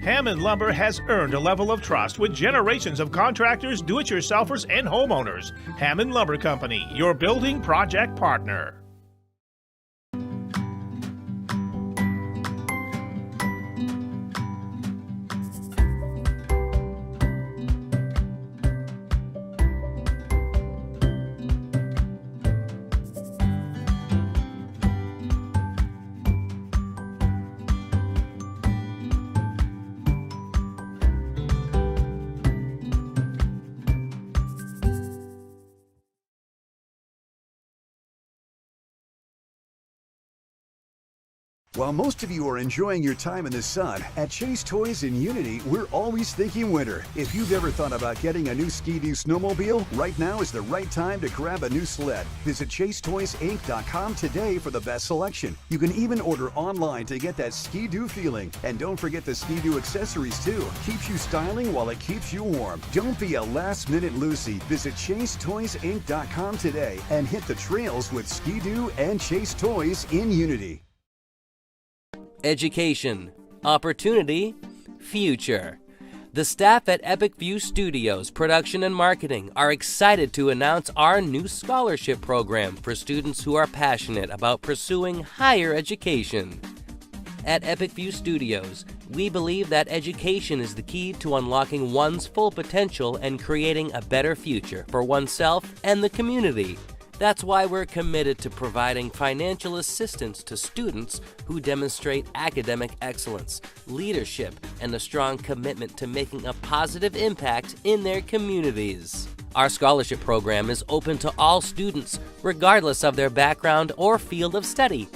Hammond Lumber has earned a level of trust with generations of contractors, do-it-yourselfers, and homeowners. Hammond Lumber Company, your building project partner. While most of you are enjoying your time in the sun, at Chase Toys in Unity, we're always thinking winter. If you've ever thought about getting a new Ski-Doo snowmobile, right now is the right time to grab a new sled. Visit ChaseToysInc.com today for the best selection. You can even order online to get that Ski-Doo feeling. And don't forget the Ski-Doo accessories too. Keeps you styling while it keeps you warm. Don't be a last-minute Lucy. Visit ChaseToysInc.com today and hit the trails with Ski-Doo and Chase Toys in Unity. Education, opportunity, future. The staff at Epic View Studios Production and Marketing are excited to announce our new scholarship program for students who are passionate about pursuing higher education. At Epic View Studios, we believe that education is the key to unlocking one's full potential and creating a better future for oneself and the community. That's why we're committed to providing financial assistance to students who demonstrate academic excellence, leadership, and a strong commitment to making a positive impact in their communities. Our scholarship program is open to all students, regardless of their background or field of study.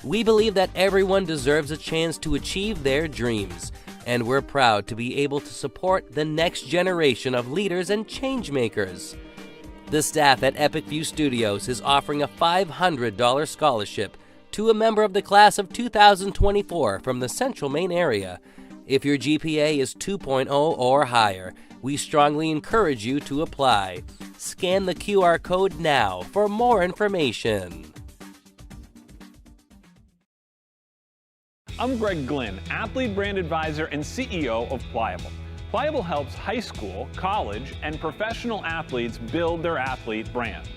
We believe that everyone deserves a chance to achieve their dreams, and we're proud to be able to support the next generation of leaders and changemakers. The staff at Epic View Studios is offering a $500 scholarship to a member of the class of 2024 from the Central Maine area. If your GPA is 2.0 or higher, we strongly encourage you to apply. Scan the QR code now for more information. I'm Greg Glynn, Athlete Brand Advisor and CEO of Pliable. Pliable helps high school, college, and professional athletes build their athlete brand.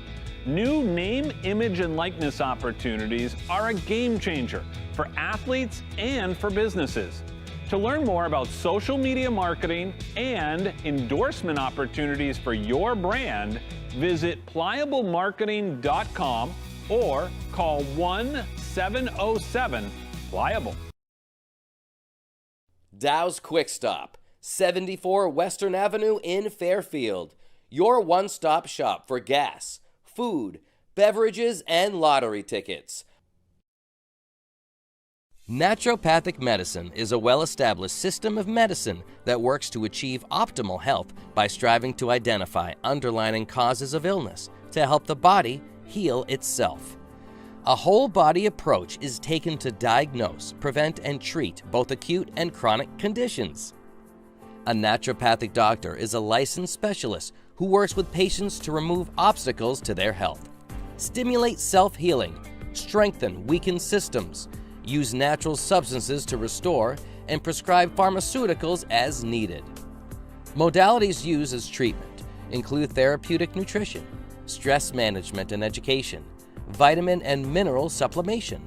New name, image, and likeness opportunities are a game changer for athletes and for businesses. To learn more about social media marketing and endorsement opportunities for your brand, visit pliablemarketing.com or call 1-707-PLIABLE. Dow's Quick Stop, 74 Western Avenue in Fairfield. Your one-stop shop for gas, food, beverages, and lottery tickets. Naturopathic medicine is a well-established system of medicine that works to achieve optimal health by striving to identify underlying causes of illness to help the body heal itself. A whole-body approach is taken to diagnose, prevent, and treat both acute and chronic conditions. A naturopathic doctor is a licensed specialist who works with patients to remove obstacles to their health, stimulate self-healing, strengthen weakened systems, use natural substances to restore, and prescribe pharmaceuticals as needed. Modalities used as treatment include therapeutic nutrition, stress management and education, vitamin and mineral supplementation,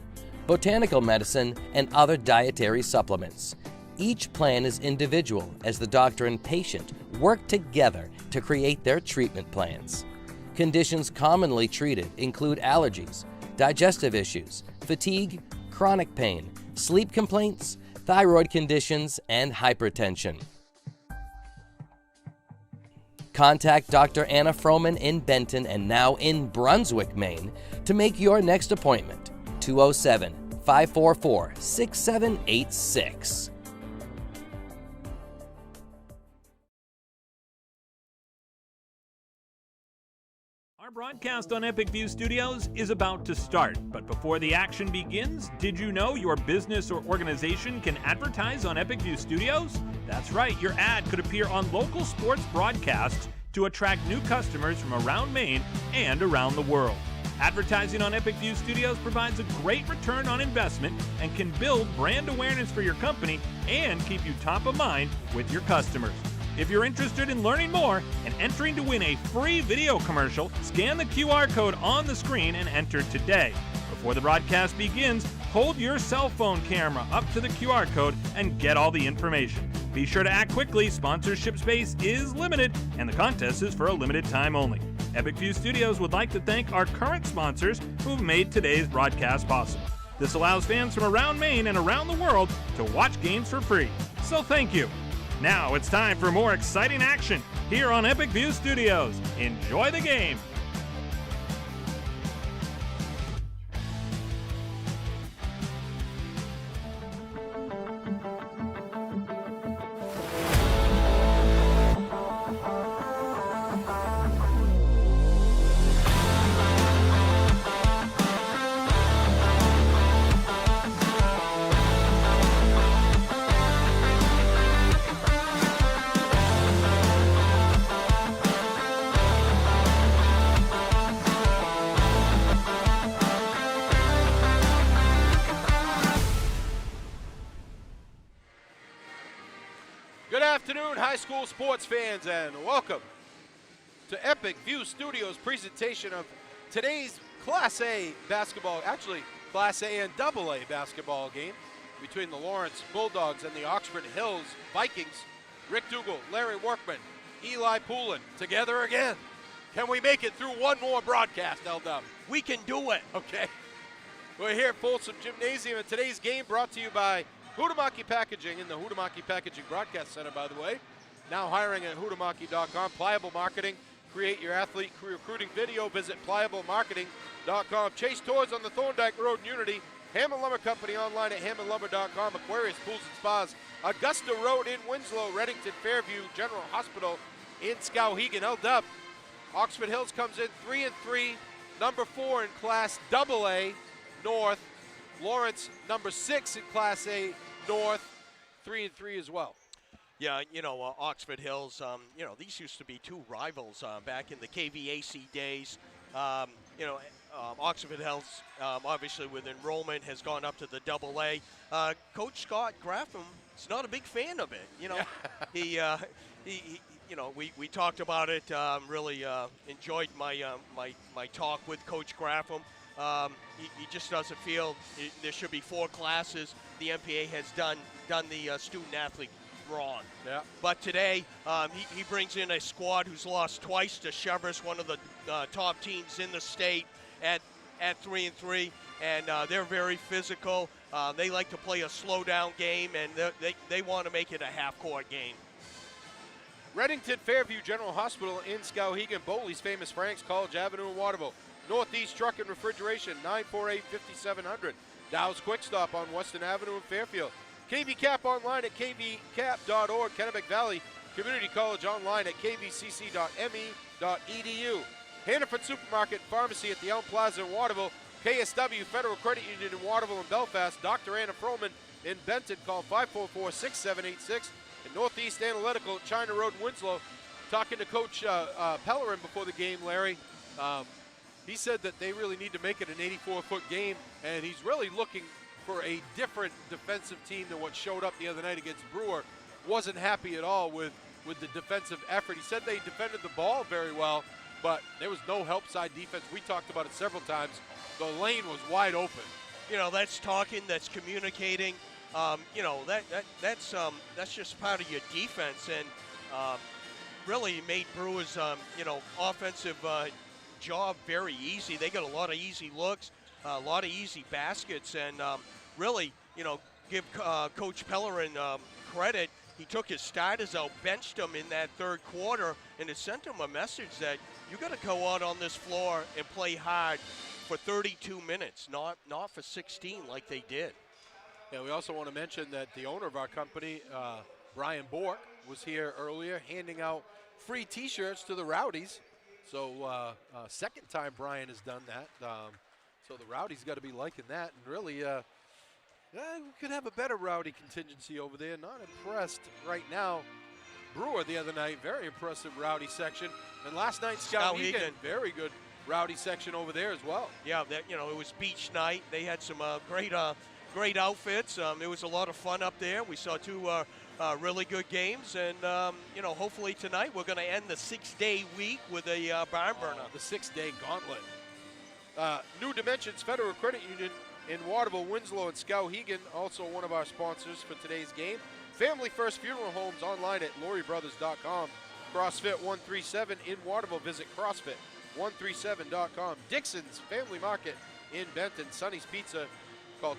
botanical medicine, and other dietary supplements. Each plan is individual as the doctor and patient work together to create their treatment plans. Conditions commonly treated include allergies, digestive issues, fatigue, chronic pain, sleep complaints, thyroid conditions, and hypertension. Contact Dr. Anna Froman in Benton and now in Brunswick, Maine to make your next appointment. 207-544-6786. Our broadcast on Epic View Studios is about to start, but before the action begins, did you know your business or organization can advertise on Epic View Studios? That's right, your ad could appear on local sports broadcasts to attract new customers from around Maine and around the world. Advertising on Epic View Studios provides a great return on investment and can build brand awareness for your company and keep you top of mind with your customers. If you're interested in learning more and entering to win a free video commercial, scan the QR code on the screen and enter today. Before the broadcast begins, hold your cell phone camera up to the QR code and get all the information. Be sure to act quickly. Sponsorship space is limited and the contest is for a limited time only. Epic View Studios would like to thank our current sponsors who've made today's broadcast possible. This allows fans from around Maine and around the world to watch games for free. So thank you. Now it's time for more exciting action here on Epic View Studios. Enjoy the game. Good afternoon, high school sports fans, and welcome to Epic View Studios' presentation of today's Class A basketball, actually Class A and Double A basketball game between the Lawrence Bulldogs and the Oxford Hills Vikings. Rick Dougal, Larry Workman, Eli Poulin, together again. Can we make it through one more broadcast, L-Dub? We can do it. Okay. We're here at Folsom Gymnasium, and today's game brought to you by Huhtamaki Packaging in the Huhtamaki Packaging Broadcast Center, by the way. Now hiring at huhtamaki.com. Pliable Marketing. Create your athlete recruiting video. Visit pliablemarketing.com. Chase Tours on the Thorndike Road in Unity. Hammond Lumber Company online at hammondlumber.com. Aquarius Pools and Spas. Augusta Road in Winslow. Reddington Fairview General Hospital in Skowhegan. L-Dub. Oxford Hills comes in 3-3. Number 4 in Class AA North. Lawrence, number 6 in Class A North, 3-3 as well. Yeah, Oxford Hills, these used to be two rivals back in the KVAC days. Oxford Hills, obviously with enrollment, has gone up to the AA. Coach Scott Graffam is not a big fan of it. We talked about it. Really enjoyed my talk with Coach Graffam. He just doesn't feel there should be 4 classes. The MPA has done the student athlete wrong. Yeah. But today he brings in a squad who's lost twice to Cheverus, one of the top teams in the state, at 3-3, and they're very physical. They like to play a slow down game, and they want to make it a half-court game. Reddington Fairview General Hospital in Skowhegan. Bowley's Famous Franks, College Avenue in Waterville. Northeast Truck and Refrigeration, 948-5700. Dow's Quick Stop on Western Avenue in Fairfield. KV Cap online at kvcap.org. Kennebec Valley Community College online at kvcc.me.edu. Hannaford Supermarket and Pharmacy at the Elm Plaza in Waterville. KSW Federal Credit Union in Waterville and Belfast. Dr. Anna Froman in Benton. Call 544-6786. And Northeast Analytical, China Road in Winslow. Talking to Coach Pellerin before the game, Larry. He said that they really need to make it an 84-foot game, and he's really looking for a different defensive team than what showed up the other night against Brewer. Wasn't happy at all with the defensive effort. He said they defended the ball very well, but there was no help side defense. We talked about it several times. The lane was wide open. That's talking, that's communicating. That's just part of your defense, and really made Brewers, offensive job very easy. They got a lot of easy looks, a lot of easy baskets, and really, give Coach Pellerin credit. He took his starters out, benched them in that third quarter, and it sent him a message that you got to go out on this floor and play hard for 32 minutes, not for 16 like they did. Yeah, we also want to mention that the owner of our company, Brian Bork, was here earlier handing out free T-shirts to the Rowdies. So second time Brian has done that. So the Rowdies got to be liking that. And really, we could have a better Rowdy contingency over there. Not impressed right now. Brewer the other night, very impressive Rowdy section. And last night, Skowhegan, very good rowdy section over there as well. Yeah, it was beach night. They had some great outfits. It was a lot of fun up there. We saw two really good games, and hopefully tonight we're going to end the 6-day week with a barn burner. The 6-day gauntlet. New Dimensions Federal Credit Union in Waterville, Winslow, and Skowhegan, also one of our sponsors for today's game. Family First Funeral Homes online at LaurieBrothers.com. CrossFit 137 in Waterville. Visit CrossFit137.com. Dixon's Family Market in Benton. Sonny's Pizza. Call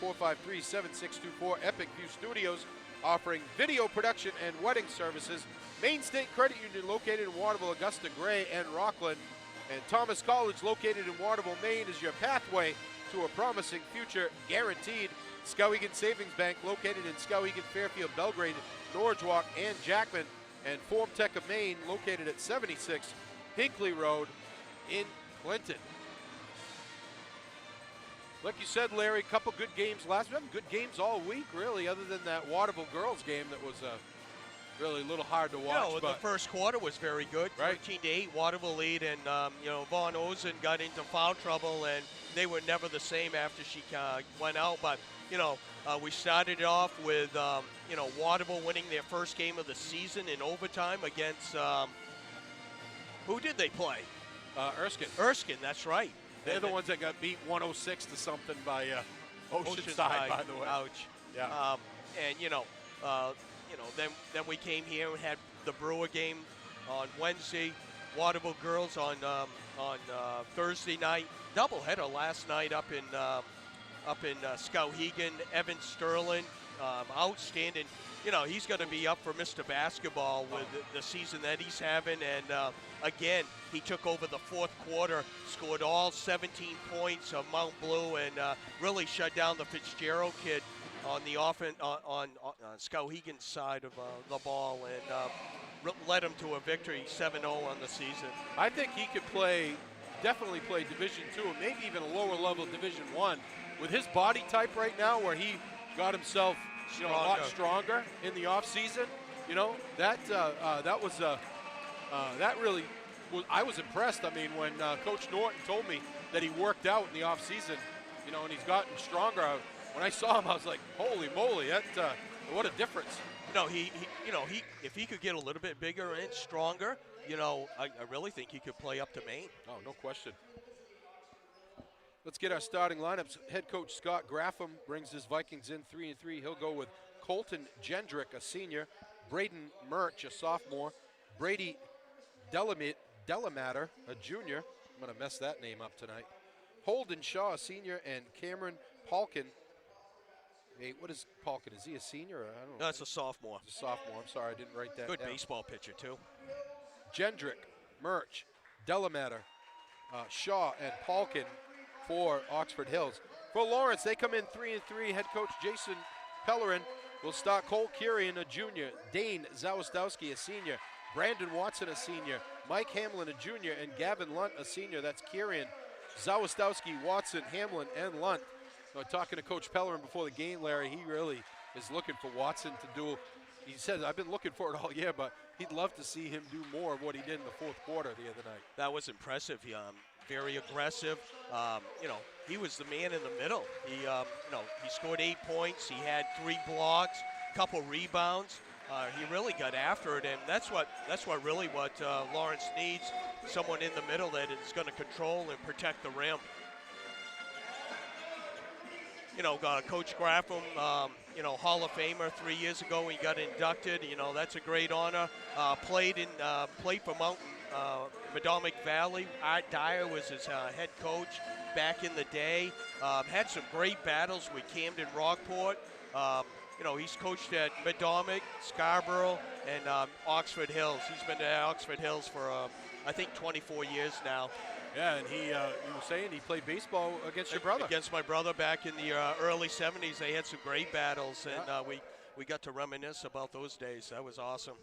207-453-7624. Epic View Studios offering video production and wedding services. Main State Credit Union located in Waterville, Augusta Gray, and Rockland. And Thomas College located in Waterville, Maine is your pathway to a promising future guaranteed. Skowhegan Savings Bank located in Skowhegan, Fairfield, Belgrade, Norridgewock, and Jackman. And Formtech of Maine located at 76 Hinkley Road in Clinton. Like you said, Larry, a couple good games last week. Good games all week, really, other than that Waterville girls game that was really a little hard to watch. The first quarter was very good. Right. 13-8, Waterville lead, and Vaughn Ozen got into foul trouble, and they were never the same after she went out. But we started off with Waterville winning their first game of the season in overtime against who did they play? Erskine. Erskine, that's right. They're the ones that got beat 106 to something by Oceanside, by the way. Ouch. Yeah. Then we came here and had the Brewer game on Wednesday, Waterville girls on Thursday night. Doubleheader last night up in Skowhegan. Evan Sterling, outstanding. He's going to be up for Mr. Basketball with the season that he's having. And again, he took over the fourth quarter, scored all 17 points of Mount Blue, and really shut down the Fitzgerald kid on the on Skowhegan's side of the ball, and led him to a victory, 7-0 on the season. I think he could definitely play Division II, and maybe even a lower level Division I. With his body type right now, where he got himself a lot stronger in the off season, that really was. I was impressed. I mean, when Coach Norton told me that he worked out in the off season, and he's gotten stronger. When I saw him, I was like, "Holy moly! What a difference!" If he could get a little bit bigger and stronger, I really think he could play up to Maine. Oh, no question. Let's get our starting lineups. Head coach Scott Graffam brings his Vikings in 3-3. He'll go with Colton Gendrick, a senior, Braden Murch, a sophomore, Brady Delamater, a junior. I'm going to mess that name up tonight. Holden Shaw, a senior, and Cameron Palkin. Hey, what is Palkin? Is he a senior? I don't know. No, it's a sophomore. He's a sophomore. I'm sorry, I didn't write that down. Good baseball baseball pitcher, too. Gendrick, Murch, Delamater, Shaw, and Palkin for Oxford Hills. For Lawrence, they come in 3-3. Head coach Jason Pellerin will start Cole Curian, a junior, Dane Zawistowski, a senior, Brandon Watson, a senior, Mike Hamlin, a junior, and Gavin Lunt, a senior. That's Curian, Zawistowski, Watson, Hamlin, and Lunt. Talking to Coach Pellerin before the game, Larry, he really is looking for Watson to do. He says, I've been looking for it all year, but he'd love to see him do more of what he did in the fourth quarter the other night. That was impressive. Very aggressive. He was the man in the middle. He scored 8 points. He had 3 blocks, couple rebounds. He really got after it, and that's what Lawrence needs. Someone in the middle that is going to control and protect the rim. Coach Graffam, Hall of Famer 3 years ago when he got inducted. That's a great honor. Played for Madomic Valley. Art Dyer was his head coach back in the day. Had some great battles with Camden Rockport. He's coached at Madomic, Scarborough, and Oxford Hills. He's been at Oxford Hills for, I think, 24 years now. Yeah, and you were saying he played baseball against your brother. Against my brother back in the early 70s. They had some great battles, and we got to reminisce about those days. That was awesome.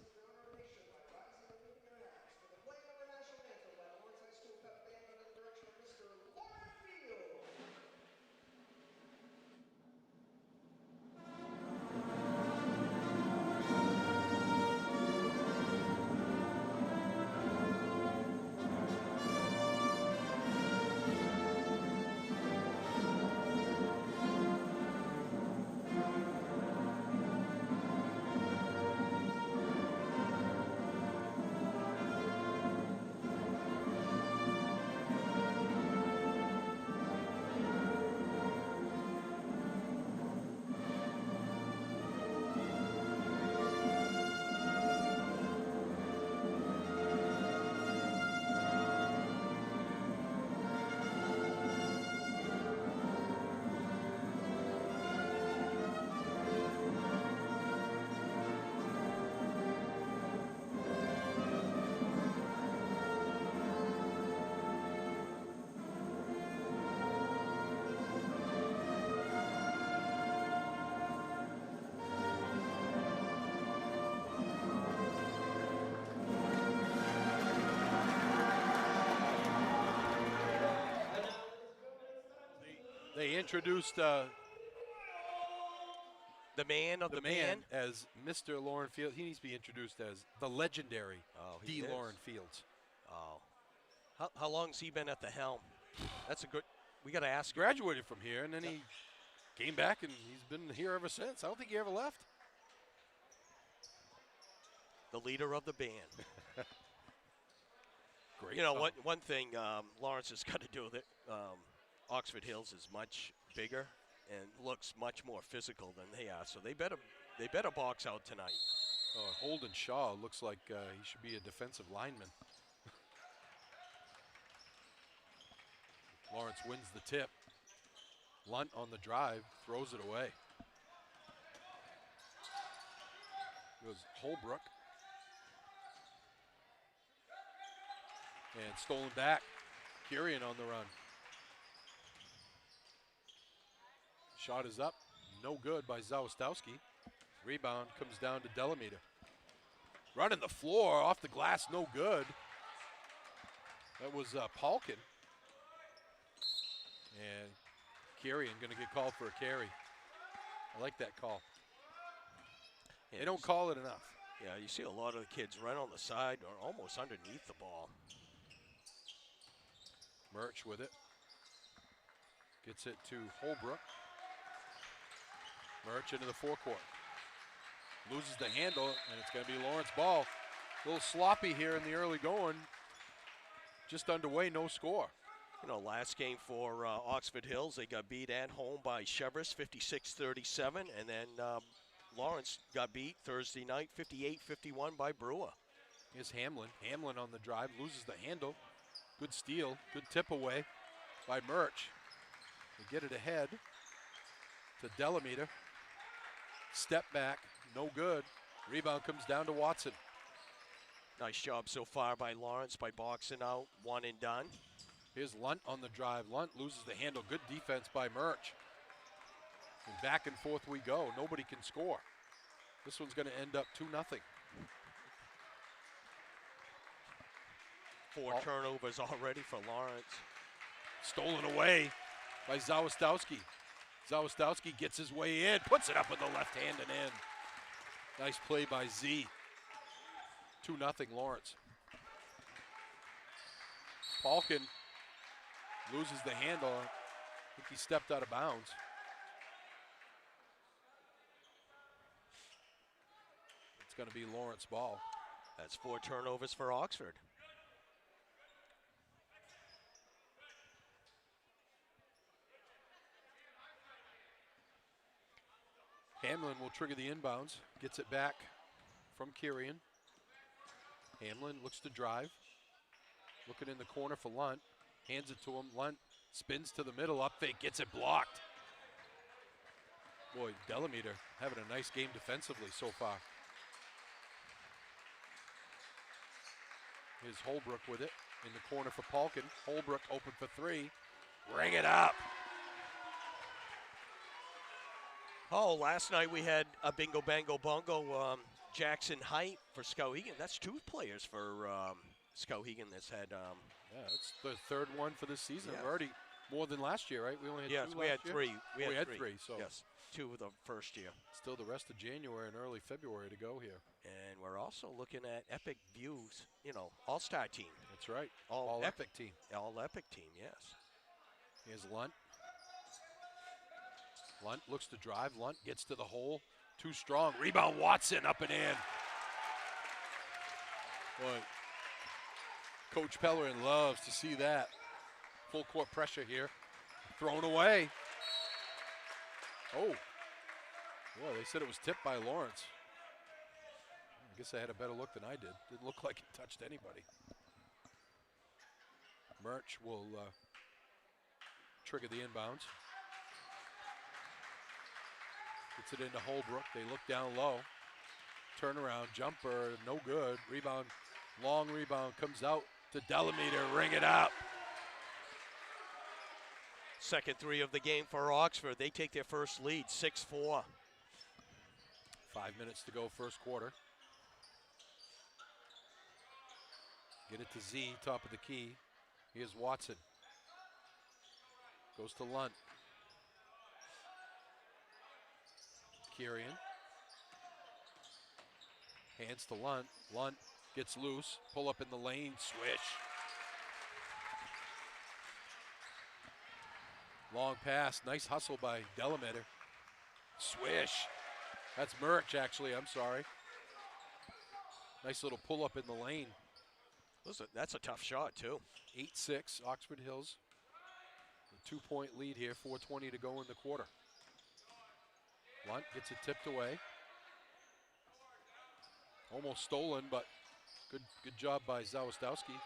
They introduced The man of the man. as Mr. Lauren Fields. He needs to be introduced as the legendary he D. is. Lauren Fields. Oh. How long's he been at the helm? That's a good. We got to ask. Graduated from here, and then he came back, and he's been here ever since. I don't think he ever left. The leader of the band. Great. You know what? One thing Lawrence has got to do that. Oxford Hills is much bigger and looks much more physical than they are, so they better box out tonight. Holden Shaw looks like he should be a defensive lineman. Lawrence wins the tip. Lunt on the drive, throws it away. Goes Holbrook. And stolen back. Kurian on the run. Shot is up. No good by Zawistowski. Rebound comes down to Delameter. Running the floor off the glass, no good. That was Palkin. And Kurian going to get called for a carry. I like that call. Yeah, They don't call it enough. Yeah, you see a lot of the kids run on the side or almost underneath the ball. Murch with it. Gets it to Holbrook. Murch into the forecourt. Loses the handle, and it's going to be Lawrence ball. A little sloppy here in the early going. Just underway, no score. You know, last game for Oxford Hills, they got beat at home by Chevrolet 56-37, and then Lawrence got beat Thursday night 58-51 by Brewer. Here's Hamlin. Hamlin on the drive, loses the handle. Good steal, good tip away by Murch. They get it ahead to Delameter. Step back, no good. Rebound comes down to Watson. Nice job so far by Lawrence by boxing out, one and done. Here's Lunt on the drive. Lunt loses the handle. Good defense by Murch. And back and forth we go. Nobody can score. This one's going to end up 2-0. 4 turnovers already for Lawrence. Stolen away by Zawistowski. Zawistowski gets his way in, puts it up with the left hand and in. Nice play by Z. 2-0 Lawrence. Palkin loses the handle. I think he stepped out of bounds. It's going to be Lawrence ball. That's 4 turnovers for Oxford. Hamlin will trigger the inbounds, gets it back from Kurian. Hamlin looks to drive, looking in the corner for Lunt, hands it to him. Lunt spins to the middle, up fake, gets it blocked. Boy, Delameter having a nice game defensively so far. Here's Holbrook with it in the corner for Palkin. Holbrook open for 3. Ring it up. Oh, last night we had a bingo bango bongo. Jackson Height for Skowhegan. That's 2 players for Skowhegan that's had. Yeah, it's the 3rd one for this season. Yeah. We're already more than last year, right? We only had 2 yes, we had last year? 3. We had 3, so yes, 2 of the first year. still the rest of January and early February to go here. And we're also looking at Epic Views, all-star team. That's right. All All epic. epic team. All Epic team, yes. Here's Lunt. Lunt looks to drive. Lunt gets to the hole. Too strong. Rebound Watson up and in. Boy, Coach Pellerin loves to see that. Full court pressure here. Thrown away. Oh. Well, they said it was tipped by Lawrence. I guess I had a better look than I did. Didn't look like it touched anybody. Murch will trigger the inbounds. Gets it into Holbrook. They look down low. Turnaround, jumper, no good. Rebound, long rebound comes out to Delameter. Ring it up. Second 3 of the game for Oxford. They take their first lead, 6-4. 5 minutes to go, first quarter. Get it to Z, top of the key. Here's Watson. Goes to Lunt. Kirian. Hands to Lunt. Lunt gets loose. Pull up in the lane. Swish. Long pass. Nice hustle by Delamater. Swish. That's Murch, actually. I'm sorry. Nice little pull up in the lane. That's a tough shot, too. 8-6, Oxford Hills. A 2-point lead here, 4:20 to go in the quarter. Lunt gets it tipped away. Almost stolen, but good job by Zawistowski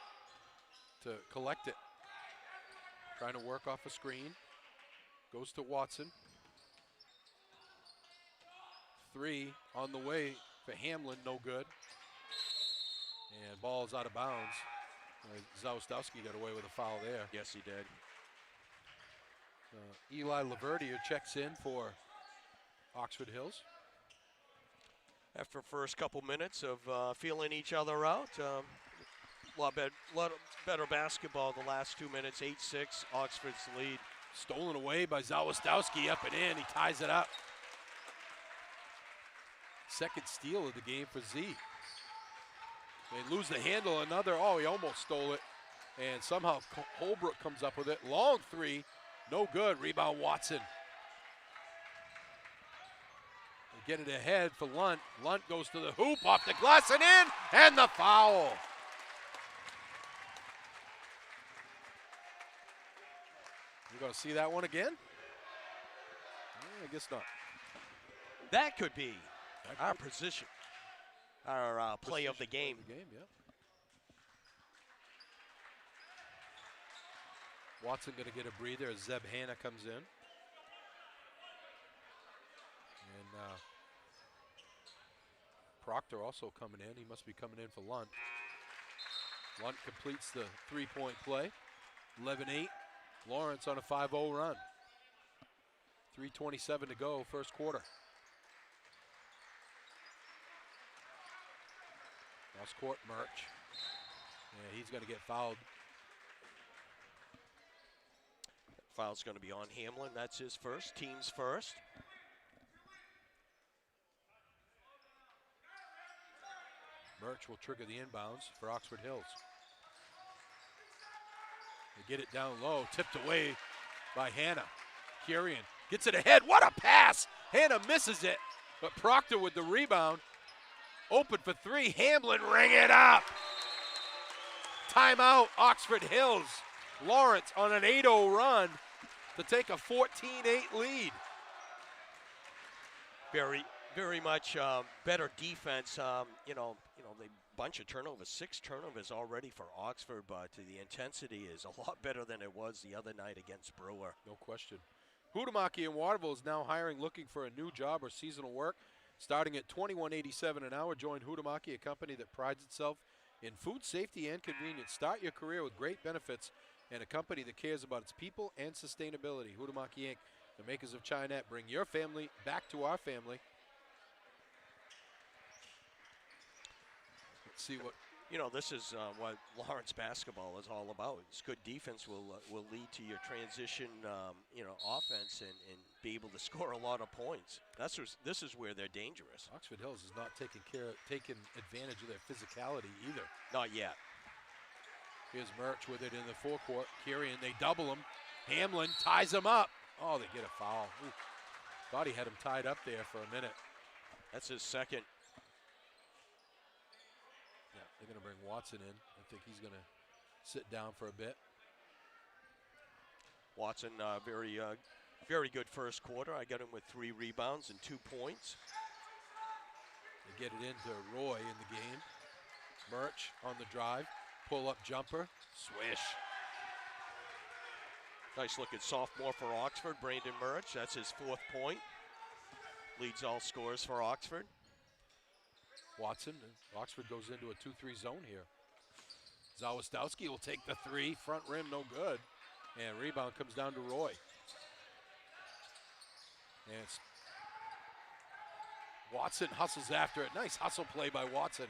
to collect it. Trying to work off a screen. Goes to Watson. 3 on the way for Hamlin, no good. And ball is out of bounds. Zawistowski got away with a foul there. Yes, he did. Eli Laverdier checks in for Oxford Hills. After first couple minutes of feeling each other out, lot better basketball the last 2 minutes. 8-6, Oxford's lead. Stolen away by Zawistowski, up and in. He ties it up. Second steal of the game for Z. They lose the handle. He almost stole it. And somehow Holbrook comes up with it. Long 3, no good. Rebound Watson. They get it ahead for Lunt. Lunt goes to the hoop, off the glass and in, and the foul. You gonna see that one again? I guess not. That could be our position. Our play of the game. Yeah. Watson going to get a breather as Zeb Hanna comes in. And Proctor also coming in. He must be coming in for Lunt. Lunt completes the 3-point play. 11-8. Lawrence on a 5-0 run. 3:27 to go, first quarter. Cross court, Murch. Yeah, he's going to get fouled. Foul's going to be on Hamlin. That's his first, team's first. Murch will trigger the inbounds for Oxford Hills. They get it down low, tipped away by Hanna. Kirian gets it ahead. What a pass! Hanna misses it, but Proctor with the rebound. Open for 3. Hamlin, ring it up. Timeout, Oxford Hills. Lawrence on an 8-0 run to take a 14-8 lead. Very much better defense. They bunch of turnovers, 6 turnovers already for Oxford, but the intensity is a lot better than it was the other night against Brewer. No question. Huhtamaki in Waterville is now hiring, looking for a new job or seasonal work. Starting at $21.87 an hour, join Huhtamaki, a company that prides itself in food safety and convenience. Start your career with great benefits and a company that cares about its people and sustainability. Huhtamaki Inc., the makers of Chinette, bring your family back to our family. Let's see what... This is what Lawrence basketball is all about. It's good defense will lead to your transition, offense and be able to score a lot of points. This is where they're dangerous. Oxford Hills is not taking advantage of their physicality either. Not yet. Here's Murch with it in the forecourt. Kirian, they double him. Hamlin ties him up. Oh, they get a foul. Ooh. Thought he had him tied up there for a minute. That's his second. Yeah, they're going to bring Watson in. I think he's going to sit down for a bit. Watson, very good first quarter. I got him with 3 rebounds and 2 points. They get it into Roy in the game. Murch on the drive. Pull-up jumper. Swish. Nice looking sophomore for Oxford, Brandon Murch. That's his 4th point. Leads all scores for Oxford. Watson, Oxford goes into a 2-3 zone here. Zawistowski will take the 3. Front rim, no good. And rebound comes down to Roy. And Watson hustles after it. Nice hustle play by Watson.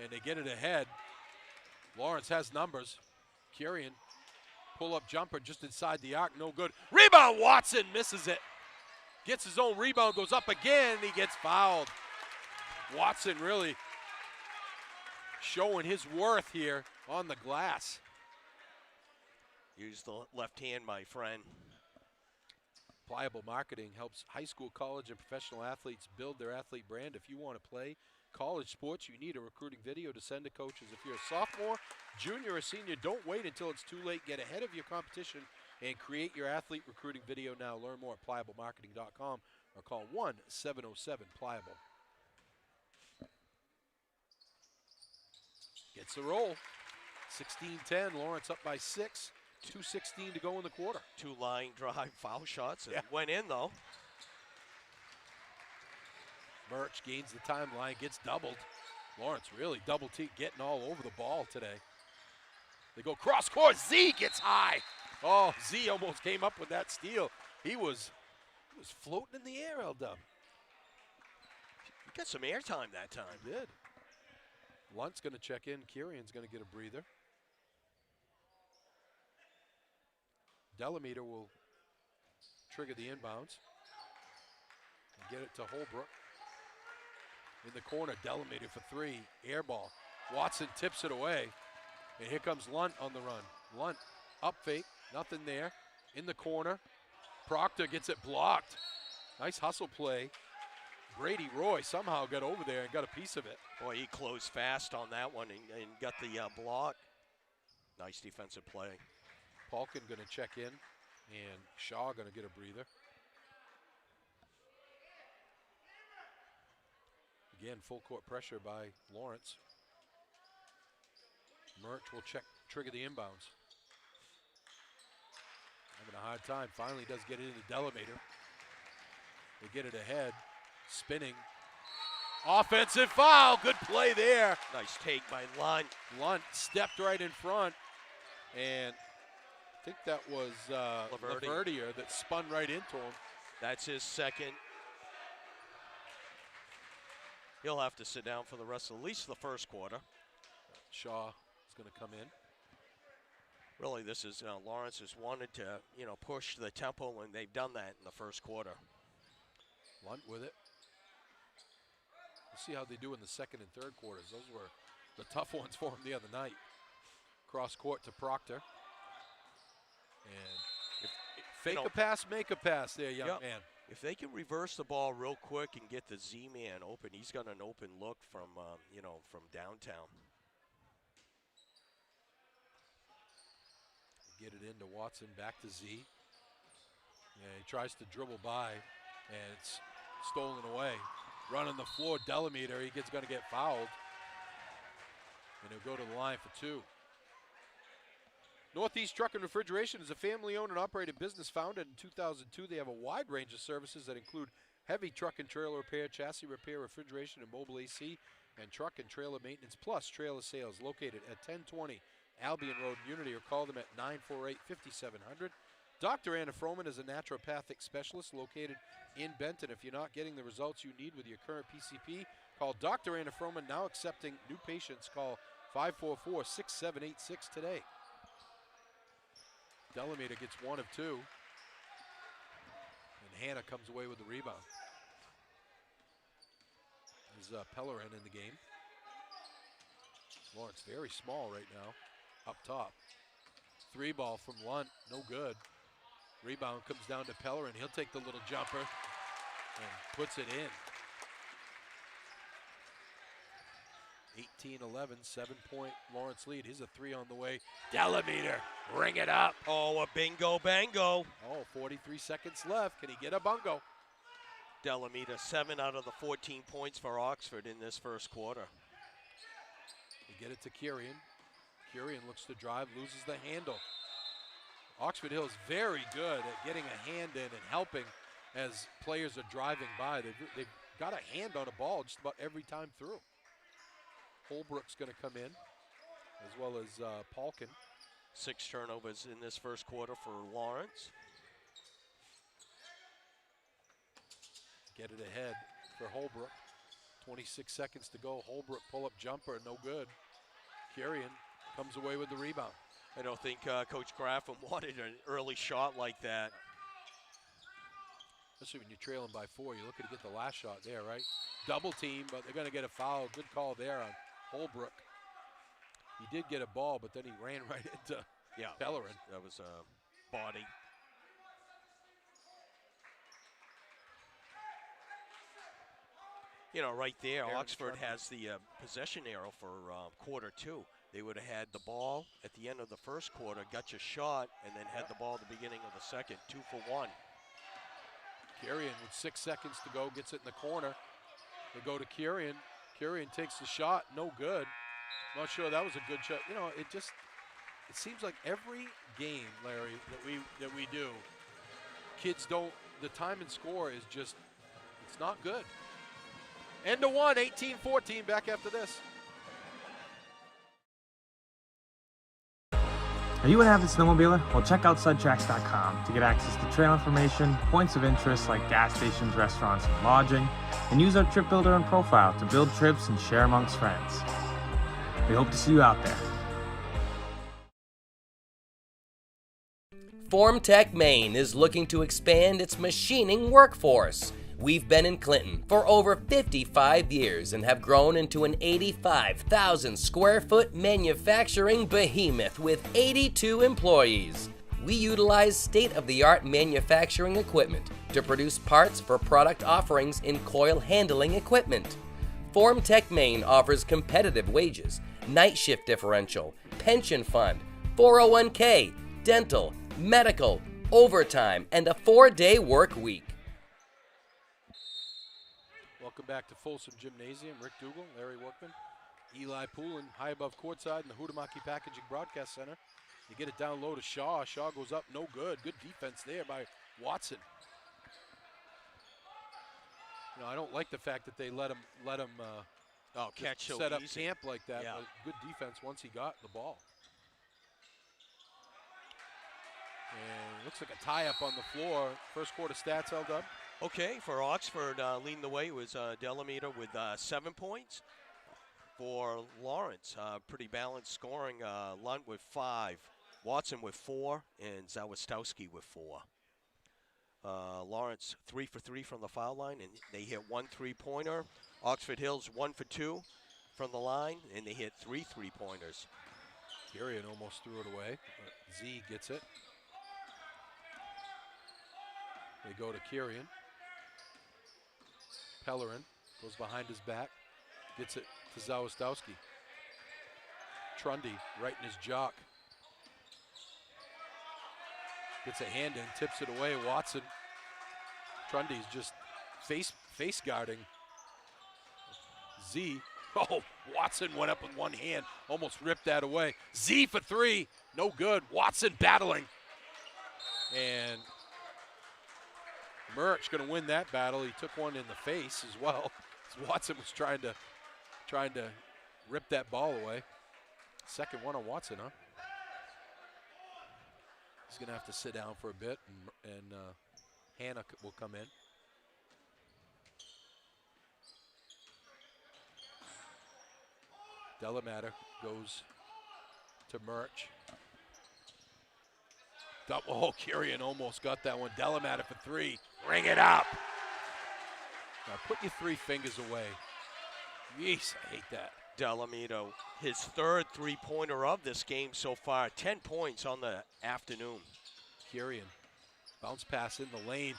And they get it ahead. Lawrence has numbers. Kirian, pull-up jumper just inside the arc, no good. Rebound, Watson misses it. Gets his own rebound, goes up again, and he gets fouled. Watson really showing his worth here on the glass. Use the left hand, my friend. Pliable Marketing helps high school, college, and professional athletes build their athlete brand. If you want to play college sports, you need a recruiting video to send to coaches. If you're a sophomore, junior, or senior, don't wait until it's too late. Get ahead of your competition and create your athlete recruiting video now. Learn more at pliablemarketing.com or call 1-707-PLIABLE. Gets the roll. 16-10, Lawrence up by 6. 2:16 to go in the quarter. 2 line drive foul shots. And went in, though. Murch gains the timeline, gets doubled. Lawrence really double T, getting all over the ball today. They go cross court. Z gets high. Oh, Z almost came up with that steal. He was floating in the air, L-Dub. He got some airtime that time. He did. Lunt's going to check in. Kirian's going to get a breather. Delameter will trigger the inbounds. And get it to Holbrook. In the corner, Delameter for 3. Air ball. Watson tips it away. And here comes Lunt on the run. Lunt up fake. Nothing there. In the corner. Proctor gets it blocked. Nice hustle play. Brady Roy somehow got over there and got a piece of it. Boy, he closed fast on that one and got the block. Nice defensive play. Palkin going to check in, and Shaw going to get a breather. Again, full court pressure by Lawrence. Murch will trigger the inbounds. Having a hard time. Finally does get it into Delameter. They get it ahead. Spinning. Offensive foul. Good play there. Nice take by Lunt. Lunt stepped right in front, and I think that was Laverdier that spun right into him. That's his second. He'll have to sit down for the rest of at least the first quarter. Shaw is going to come in. Really, this is Lawrence has wanted to push the tempo, and they've done that in the first quarter. Lunt with it. We'll see how they do in the second and third quarters. Those were the tough ones for him the other night. Cross court to Proctor. And fake a pass, make a pass there, young man. If they can reverse the ball real quick and get the Z-man open, he's got an open look from, from downtown. Get it into Watson, back to Z. Yeah, he tries to dribble by, and it's stolen away. Running the floor, Delameter, he's going to get fouled. And he'll go to the line for 2. Northeast Truck and Refrigeration is a family-owned and operated business founded in 2002. They have a wide range of services that include heavy truck and trailer repair, chassis repair, refrigeration and mobile AC, and truck and trailer maintenance, plus trailer sales, located at 1020 Albion Road in Unity, or call them at 948-5700. Dr. Anna Froman is a naturopathic specialist located in Benton. If you're not getting the results you need with your current PCP, call Dr. Anna Froman, now accepting new patients. Call 544-6786 today. Delameter gets 1 of 2. And Hannah comes away with the rebound. There's Pellerin in the game. Lawrence very small right now, up top. 3 ball from Lunt, no good. Rebound comes down to Pellerin. He'll take the little jumper and puts it in. 18-11, 7-point Lawrence lead. Here's a 3 on the way. Delameter, ring it up. Oh, a bingo bango. Oh, 43 seconds left. Can he get a bungo? Delameter, 7 out of the 14 points for Oxford in this first quarter. They get it to Kirian. Kirian looks to drive, loses the handle. Oxford Hill is very good at getting a hand in and helping as players are driving by. They've got a hand on a ball just about every time through. Holbrook's going to come in, as well as Palkin. 6 turnovers in this first quarter for Lawrence. Get it ahead for Holbrook. 26 seconds to go. Holbrook pull-up jumper, no good. Kirian comes away with the rebound. I don't think Coach Graffam wanted an early shot like that. especially when you're trailing by 4. You're looking to get the last shot there, right? Double team, but they're going to get a foul. Good call there on Holbrook. He did get a ball, but then he ran right into Pellerin. That was a body. You know, right there, Oxford has the possession arrow for quarter 2. They would have had the ball at the end of the first quarter, got your shot, and then had the ball at the beginning of the second. 2 for 1. Kirian with 6 seconds to go gets it in the corner. They go to Kirian. Kirian takes the shot, no good. Not sure that was a good shot. You know, it seems like every game, Larry, that we do, kids don't. The time and score is just, it's not good. End of 1, 18-14. Back after this. Are you an avid snowmobiler? Well, check out Sudtracks.com to get access to trail information, points of interest like gas stations, restaurants, and lodging, and use our trip builder and profile to build trips and share amongst friends. We hope to see you out there. Formtech Maine is looking to expand its machining workforce. We've been in Clinton for over 55 years and have grown into an 85,000 square foot manufacturing behemoth with 82 employees. We utilize state-of-the-art manufacturing equipment to produce parts for product offerings in coil handling equipment. Formtech Maine offers competitive wages, night shift differential, pension fund, 401k, dental, medical, overtime, and a 4-day work week. Welcome back to Folsom Gymnasium. Rick Dougal, Larry Workman, Eli Poulin, high above courtside in the Huhtamaki Packaging Broadcast Center. You get it down low to Shaw. Shaw goes up, no good. Good defense there by Watson. You know, I don't like the fact that they let him catch so set up easy. camp like that. Yeah. But good defense once he got the ball. And it looks like a tie-up on the floor. First quarter stats, L-Dub. Okay, for Oxford, leading the way was Delamita with 7 points. For Lawrence, pretty balanced scoring. Lunt with 5, Watson with 4, and Zawistowski with 4. Lawrence 3 for 3 from the foul line, and they hit 1 3-pointer. Oxford Hills 1 for 2 from the line, and they hit 3 3-pointers. Kirian almost threw it away, but Z gets it. They go to Kirian. Pellerin goes behind his back, gets it to Zawistowski. Trundy right in his jock. Gets a hand in, tips it away. Watson. Trundy's just face guarding Z. Oh, Watson went up with one hand, almost ripped that away. Z for 3, no good. Watson battling. And Murch going to win that battle. He took one in the face as well. Watson was trying to rip that ball away. Second one on Watson, huh? He's going to have to sit down for a bit, and Hannah will come in. Delamater goes to Murch. Oh, Kirian almost got that one. Delamater for 3. Ring it up. Now put your 3 fingers away. Yeesh, I hate that. Delamito, his 3rd 3-pointer of this game so far. 10 points on the afternoon. Kirian, bounce pass in the lane.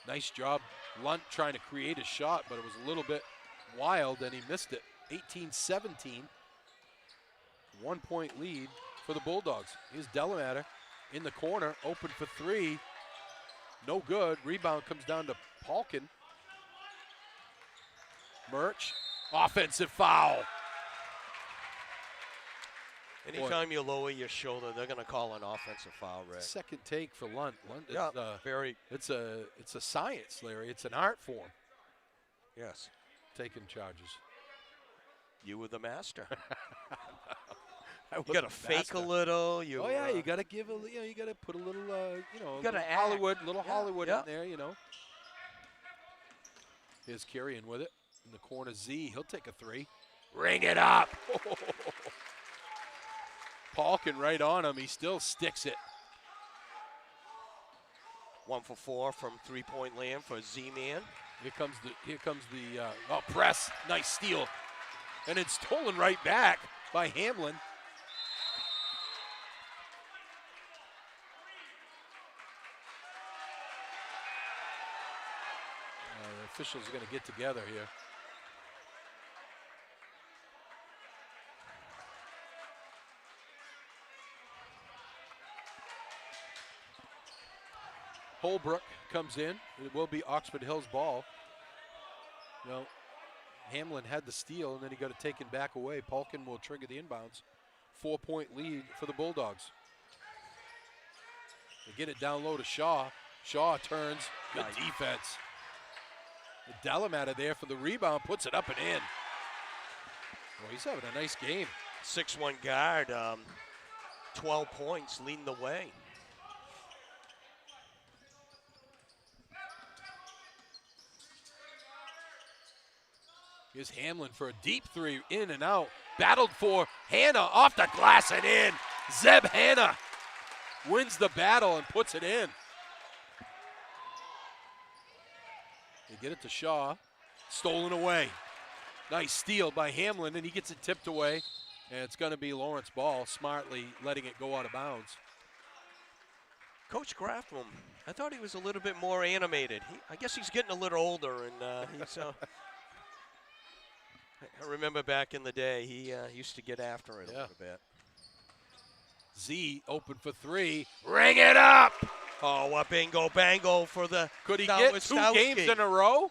Nice job. Lunt trying to create a shot, but it was a little bit wild, and he missed it. 18-17. 1-point lead for the Bulldogs. Here's Delamater in the corner, open for 3. No good. Rebound comes down to Palkin. Murch, offensive foul. Anytime you lower your shoulder, they're going to call an offensive foul, Rick. Second take for Lunt. Lunt is, Yeah, very. It's a science, Larry. It's an art form. Yes. Taking charges. You were the master. I You got to fake a little. You, Oh yeah, you got to give a, you got to put a little, gotta little act. Hollywood, little Yeah, Hollywood yeah. in there, Here's Kirian with it in the corner. Z, he'll take a 3. Ring it up. Palkin right on him. He still sticks it. 1 for 4 from three-point land for Z-Man. Here comes the press. Nice steal. And it's stolen right back by Hamlin. The officials are going to get together here. Holbrook comes in. It will be Oxford Hill's ball. You know, Hamlin had the steal, and then he got it taken back away. Polkin will trigger the inbounds. 4-point lead for the Bulldogs. They get it down low to Shaw. Shaw turns. Good defense. Delamater there for the rebound. Puts it up and in. Well, he's having a nice game. 6'1" guard. 12 points, leading the way. Here's Hamlin for a deep three, in and out. Battled for Hanna, off the glass and in. Zeb Hanna wins the battle and puts it in. They get it to Shaw, stolen away. Nice steal by Hamlin, and he gets it tipped away. And it's going to be Lawrence Ball, smartly letting it go out of bounds. Coach Graffman, I thought he was a little bit more animated. I guess he's getting a little older, and he's... I remember back in the day, he used to get after it a little bit. Z open for three. Ring it up! Oh, what bingo bango for the Could he get two games in a row?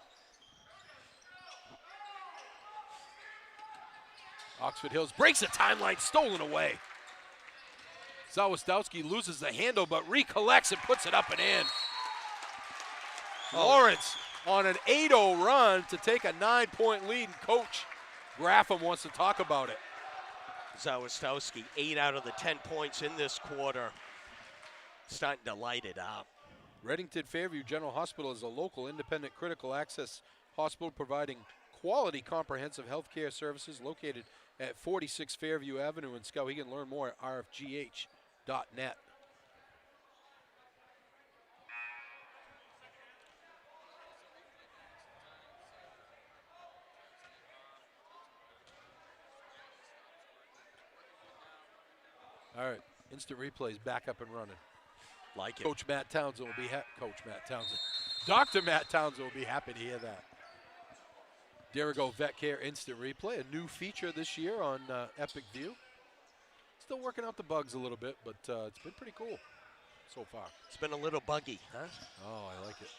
Oxford Hills breaks the timeline, stolen away. Zawistowski loses the handle, but recollects and puts it up and in. Lawrence on an 8-0 run to take a 9-point lead, and Coach Graffam wants to talk about it. Zawistowski, 8 out of the 10 points in this quarter. Starting to light it up. Reddington Fairview General Hospital is a local independent critical access hospital providing quality comprehensive health care services located at 46 Fairview Avenue in Skowhegan. Learn more at rfgh.net. All right, instant replays back up and running. Like it. Coach Matt Townsend will be Dr. Matt Townsend will be happy to hear that. Derigo Vet Care Instant Replay, a new feature this year on Epic View. Still working out the bugs a little bit, but it's been pretty cool so far. It's been a little buggy, huh? Oh, I like it.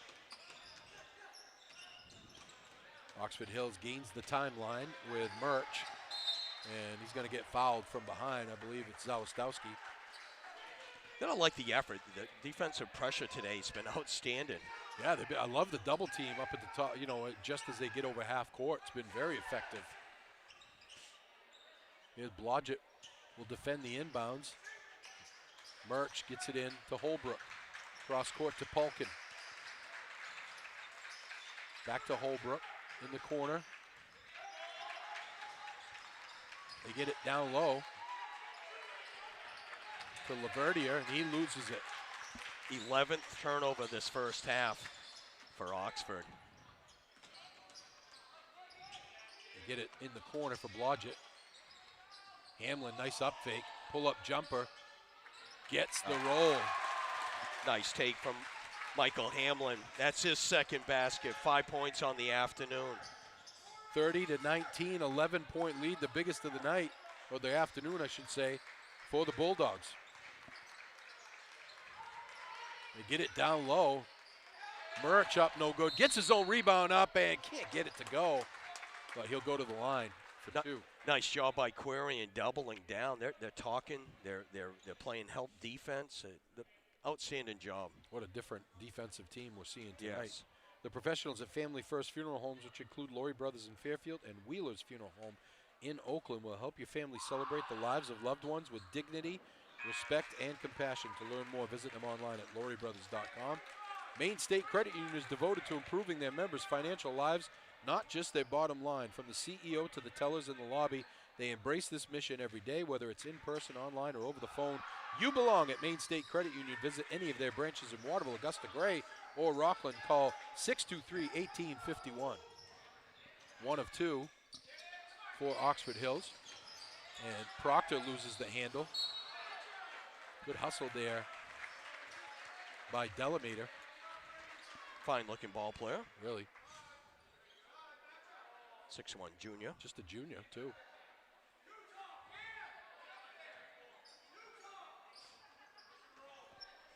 Oxford Hills gains the timeline with Murch. And he's going to get fouled from behind. I believe it's Zawistowski. I don't like the effort. The defensive pressure today has been outstanding. Yeah, I love the double team up at the top, you know, just as they get over half court. It's been very effective. Here's Blodgett will defend the inbounds. Murch gets it in to Holbrook. Cross court to Polkin. Back to Holbrook in the corner. They get it down low to Laverdier, and he loses it. 11th turnover this first half for Oxford. They get it in the corner for Blodgett. Hamlin, nice up fake, pull-up jumper, gets the roll. Nice take from Michael Hamlin. That's his second basket, 5 points on the afternoon. 30-19, 11-point lead, the biggest of the night, or the afternoon, I should say, for the Bulldogs. They get it down low. Murch up, no good. Gets his own rebound up and can't get it to go, but he'll go to the line for two. Nice job by Quarian doubling down. They're talking. They're playing help defense. Outstanding job. What a different defensive team we're seeing tonight. Yes. The professionals at Family First Funeral Homes, which include Laurie Brothers in Fairfield and Wheeler's Funeral Home in Oakland, will help your family celebrate the lives of loved ones with dignity, respect, and compassion. To learn more, visit them online at lauriebrothers.com. Maine State Credit Union is devoted to improving their members' financial lives, not just their bottom line. From the CEO to the tellers in the lobby, They embrace this mission every day, whether it's in person, online, or over the phone. You belong at Maine State Credit Union. Visit any of their branches in Waterville, Augusta Gray, or Rockland. Call 623-1851. 1 of 2 for Oxford Hills. And Proctor loses the handle. Good hustle there by Delamater. Fine-looking ball player. Really. 6'1" junior. Just a junior, too.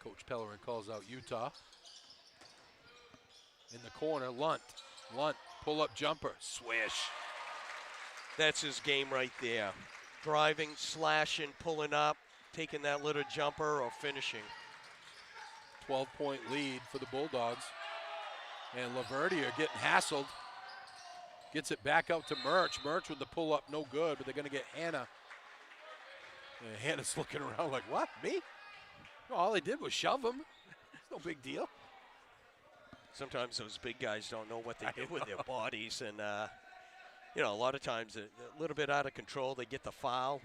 Coach Pellerin calls out Utah. In the corner, Lunt. Lunt, pull-up jumper, swish. That's his game right there. Driving, slashing, pulling up, taking that little jumper, or finishing. 12-point lead for the Bulldogs. And Laverdier getting hassled. Gets it back out to Murch. Murch with the pull-up, no good, but they're going to get Hannah. And Hannah's looking around like, what, me? No, all they did was shove him. It's no big deal. Sometimes those big guys don't know what they do with their bodies. And, you know, a lot of times a little bit out of control, they get the foul.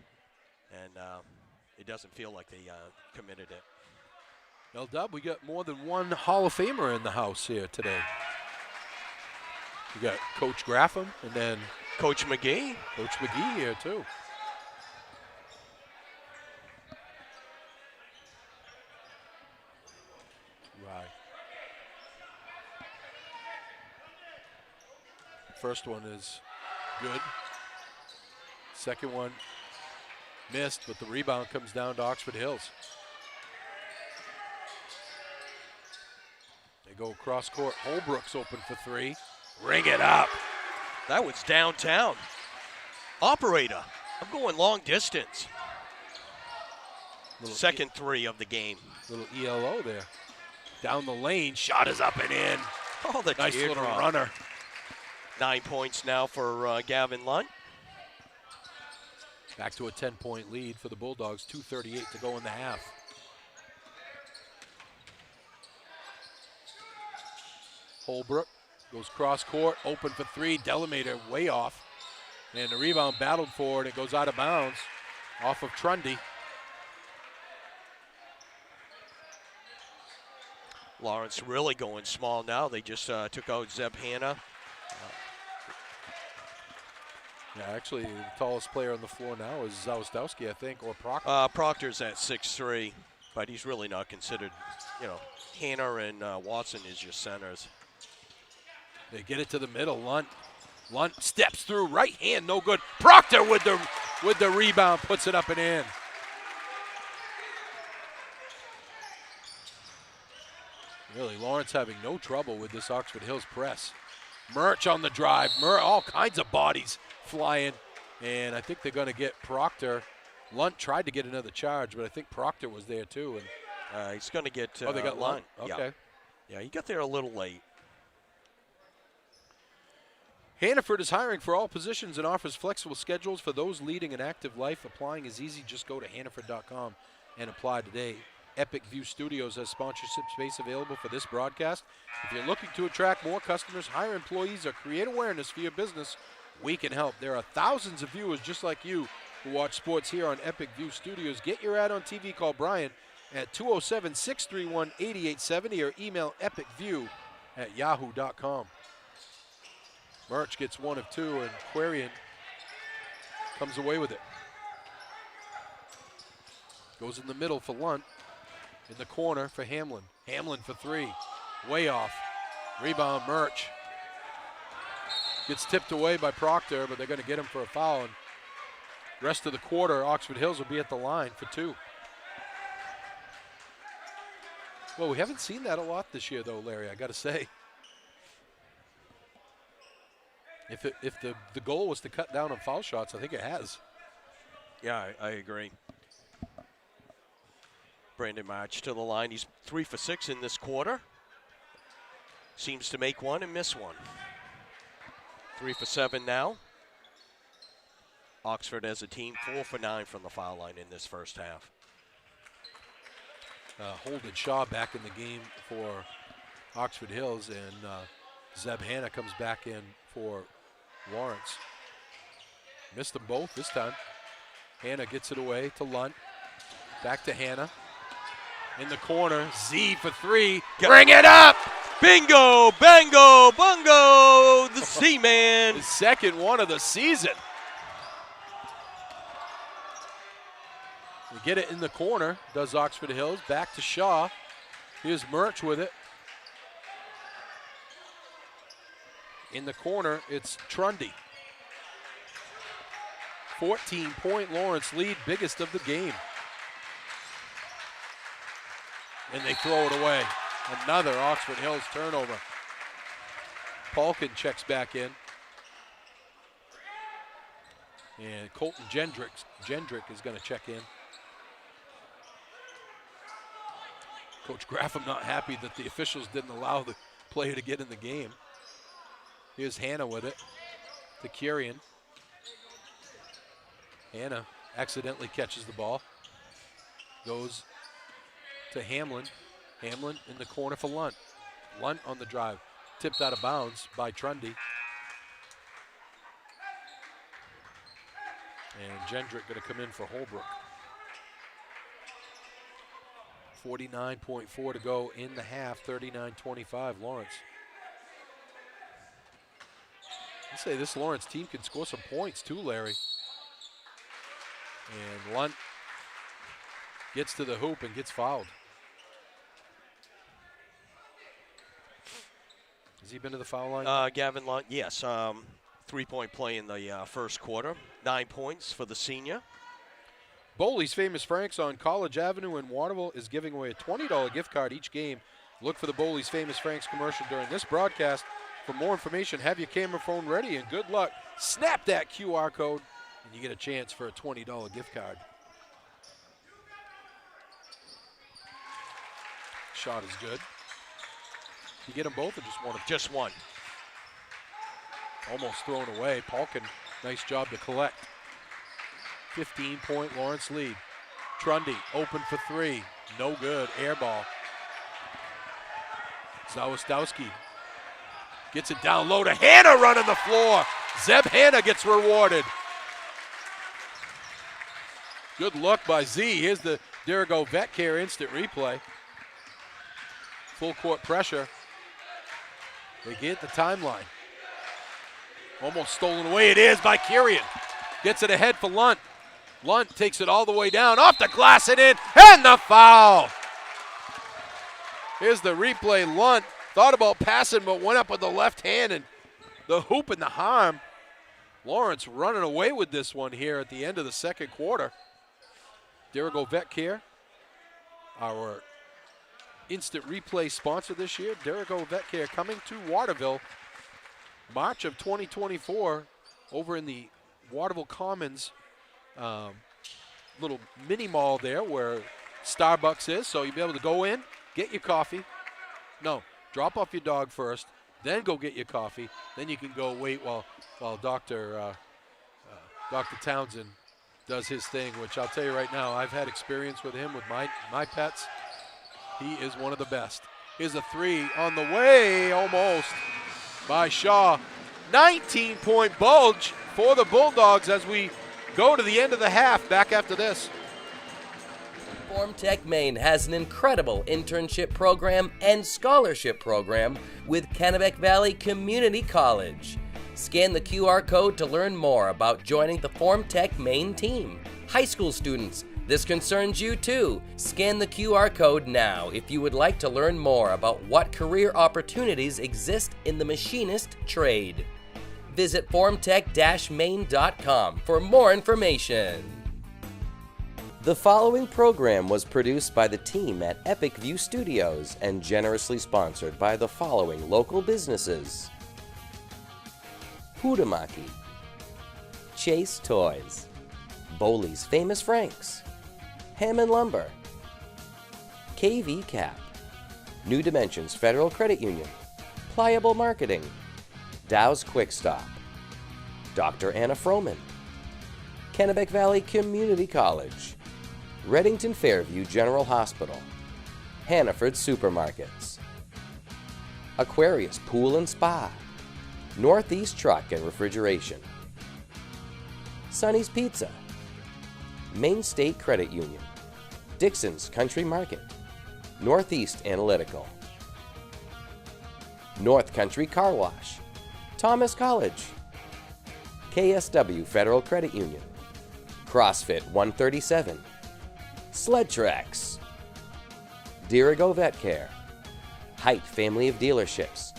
And it doesn't feel like they committed it. Well, Dub, we got more than one Hall of Famer in the house here today. We got Coach Graffam and then Coach McGee. Coach McGee here, too. Right. First one is good. Second one missed, but the rebound comes down to Oxford Hills. They go cross court. Holbrook's open for 3. Ring it up. That was downtown. Operator, I'm going long distance. Second 3 of the game. Little ELO there. Down the lane, shot is up and in. Oh, the nice little teardrop. runner. 9 points now for Gavin Lunt. Back to a 10-point lead for the Bulldogs. 2:38 to go in the half. Holbrook goes cross court, open for 3. Delamater way off. And the rebound battled for it. It goes out of bounds off of Trundy. Lawrence really going small now. They just took out Zeb Hanna. Yeah, actually, the tallest player on the floor now is Zawistowski, I think, or Proctor. Proctor's at 6'3", but he's really not considered, you know, Hanna and Watson is just centers. They get it to the middle. Lunt steps through, right hand, no good. Proctor with the rebound, puts it up and in. Really, Lawrence having no trouble with this Oxford Hills press. Murch on the drive. All kinds of bodies flying. And I think they're going to get Proctor. Lunt tried to get another charge, but I think Proctor was there too. And he's going to get they got Lunt. Okay. Yeah, he got there a little late. Hannaford is hiring for all positions and offers flexible schedules for those leading an active life. Applying is easy. Just go to hannaford.com and apply today. Epic View Studios has sponsorship space available for this broadcast. If you're looking to attract more customers, hire employees, or create awareness for your business, we can help. There are thousands of viewers just like you who watch sports here on Epic View Studios. Get your ad on TV. Call Brian at 207-631-8870 or email epicview@yahoo.com. Murch gets 1 of 2, and Quarian comes away with it. Goes in the middle for Lunt. In the corner for Hamlin. Hamlin for 3. Way off. Rebound, Murch. Gets tipped away by Proctor, but they're going to get him for a foul. And rest of the quarter, Oxford Hills will be at the line for 2. Well, we haven't seen that a lot this year, though, Larry, I got to say. If the goal was to cut down on foul shots, I think it has. Yeah, I agree. Brandon March to the line. He's 3 for 6 in this quarter. Seems to make one and miss one. 3 for 7 now. Oxford as a team 4 for 9 from the foul line in this first half. Holden Shaw back in the game for Oxford Hills, and Zeb Hanna comes back in for Lawrence. Missed them both this time. Hannah gets it away to Lunt. Back to Hannah. In the corner, Z for three. Bring it up! Bingo, bango, bungo, the Z-Man. His second one of the season. We get it in the corner, does Oxford Hills. Back to Shaw. Here's Murch with it. In the corner, it's Trundy. 14-point Lawrence lead, biggest of the game. And they throw it away. Another Oxford Hills turnover. Palkin checks back in. And Colton Gendrick is going to check in. Coach Graffam not happy that the officials didn't allow the player to get in the game. Here's Hannah with it to Kurian. Hannah accidentally catches the ball. Goes to Hamlin. Hamlin in the corner for Lunt. Lunt on the drive. Tipped out of bounds by Trundy. And Gendrick going to come in for Holbrook. 49.4 to go in the half, 39-25 Lawrence. I say this Lawrence team can score some points too, Larry. And Lunt gets to the hoop and gets fouled. Has he been to the foul line? Gavin Lunt, yes. 3-point play in the first quarter. 9 points for the senior. Boley's Famous Franks on College Avenue in Waterville is giving away a $20 gift card each game. Look for the Boley's Famous Franks commercial during this broadcast. For more information, have your camera phone ready, and good luck. Snap that QR code, and you get a chance for a $20 gift card. Shot is good. You get them both or just one? Just one. Almost thrown away. Palkin, nice job to collect. 15-point Lawrence lead. Trundy open for three. No good. Air ball. Zawistowski gets it down low to Hannah running the floor. Zeb Hannah gets rewarded. Good look by Z. Here's the Dirigo Vet Care instant replay. Full court pressure. They get the timeline. Almost stolen away. It is by Kurian. Gets it ahead for Lunt. Lunt takes it all the way down, off the glass and in, and the foul. Here's the replay. Lunt thought about passing, but went up with the left hand, and the hoop and the harm. Lawrence running away with this one here at the end of the second quarter. Dirigo Vet Care, our instant replay sponsor this year. Dirigo Vet Care coming to Waterville, March of 2024, over in the Waterville Commons little mini mall there where Starbucks is. So you'll be able to go in, get your coffee. No, drop off your dog first, then go get your coffee. Then you can go wait while Dr. Townsend does his thing, which I'll tell you right now, I've had experience with him with my pets. He is one of the best. Here's a three on the way, almost, by Shaw. 19-point bulge for the Bulldogs as we go to the end of the half. Back after this. Formtech Maine has an incredible internship program and scholarship program with Kennebec Valley Community College. Scan the QR code to learn more about joining the Formtech Maine team. High school students, this concerns you too. Scan the QR code now if you would like to learn more about what career opportunities exist in the machinist trade. Visit formtech-maine.com for more information. The following program was produced by the team at Epic View Studios and generously sponsored by the following local businesses: Huhtamaki, Chase Toys, Boley's Famous Franks, Hammond Lumber, KV Cap, New Dimensions Federal Credit Union, Pliable Marketing, Dow's Quick Stop, Dr. Anna Froman, Kennebec Valley Community College, Reddington Fairview General Hospital, Hannaford Supermarkets, Aquarius Pool and Spa, Northeast Truck and Refrigeration, Sonny's Pizza, Maine State Credit Union, Dixon's Country Market, Northeast Analytical, North Country Car Wash, Thomas College, KSW Federal Credit Union, CrossFit 137, Sled Tracks, Dirigo Vet Care, Height Family of Dealerships,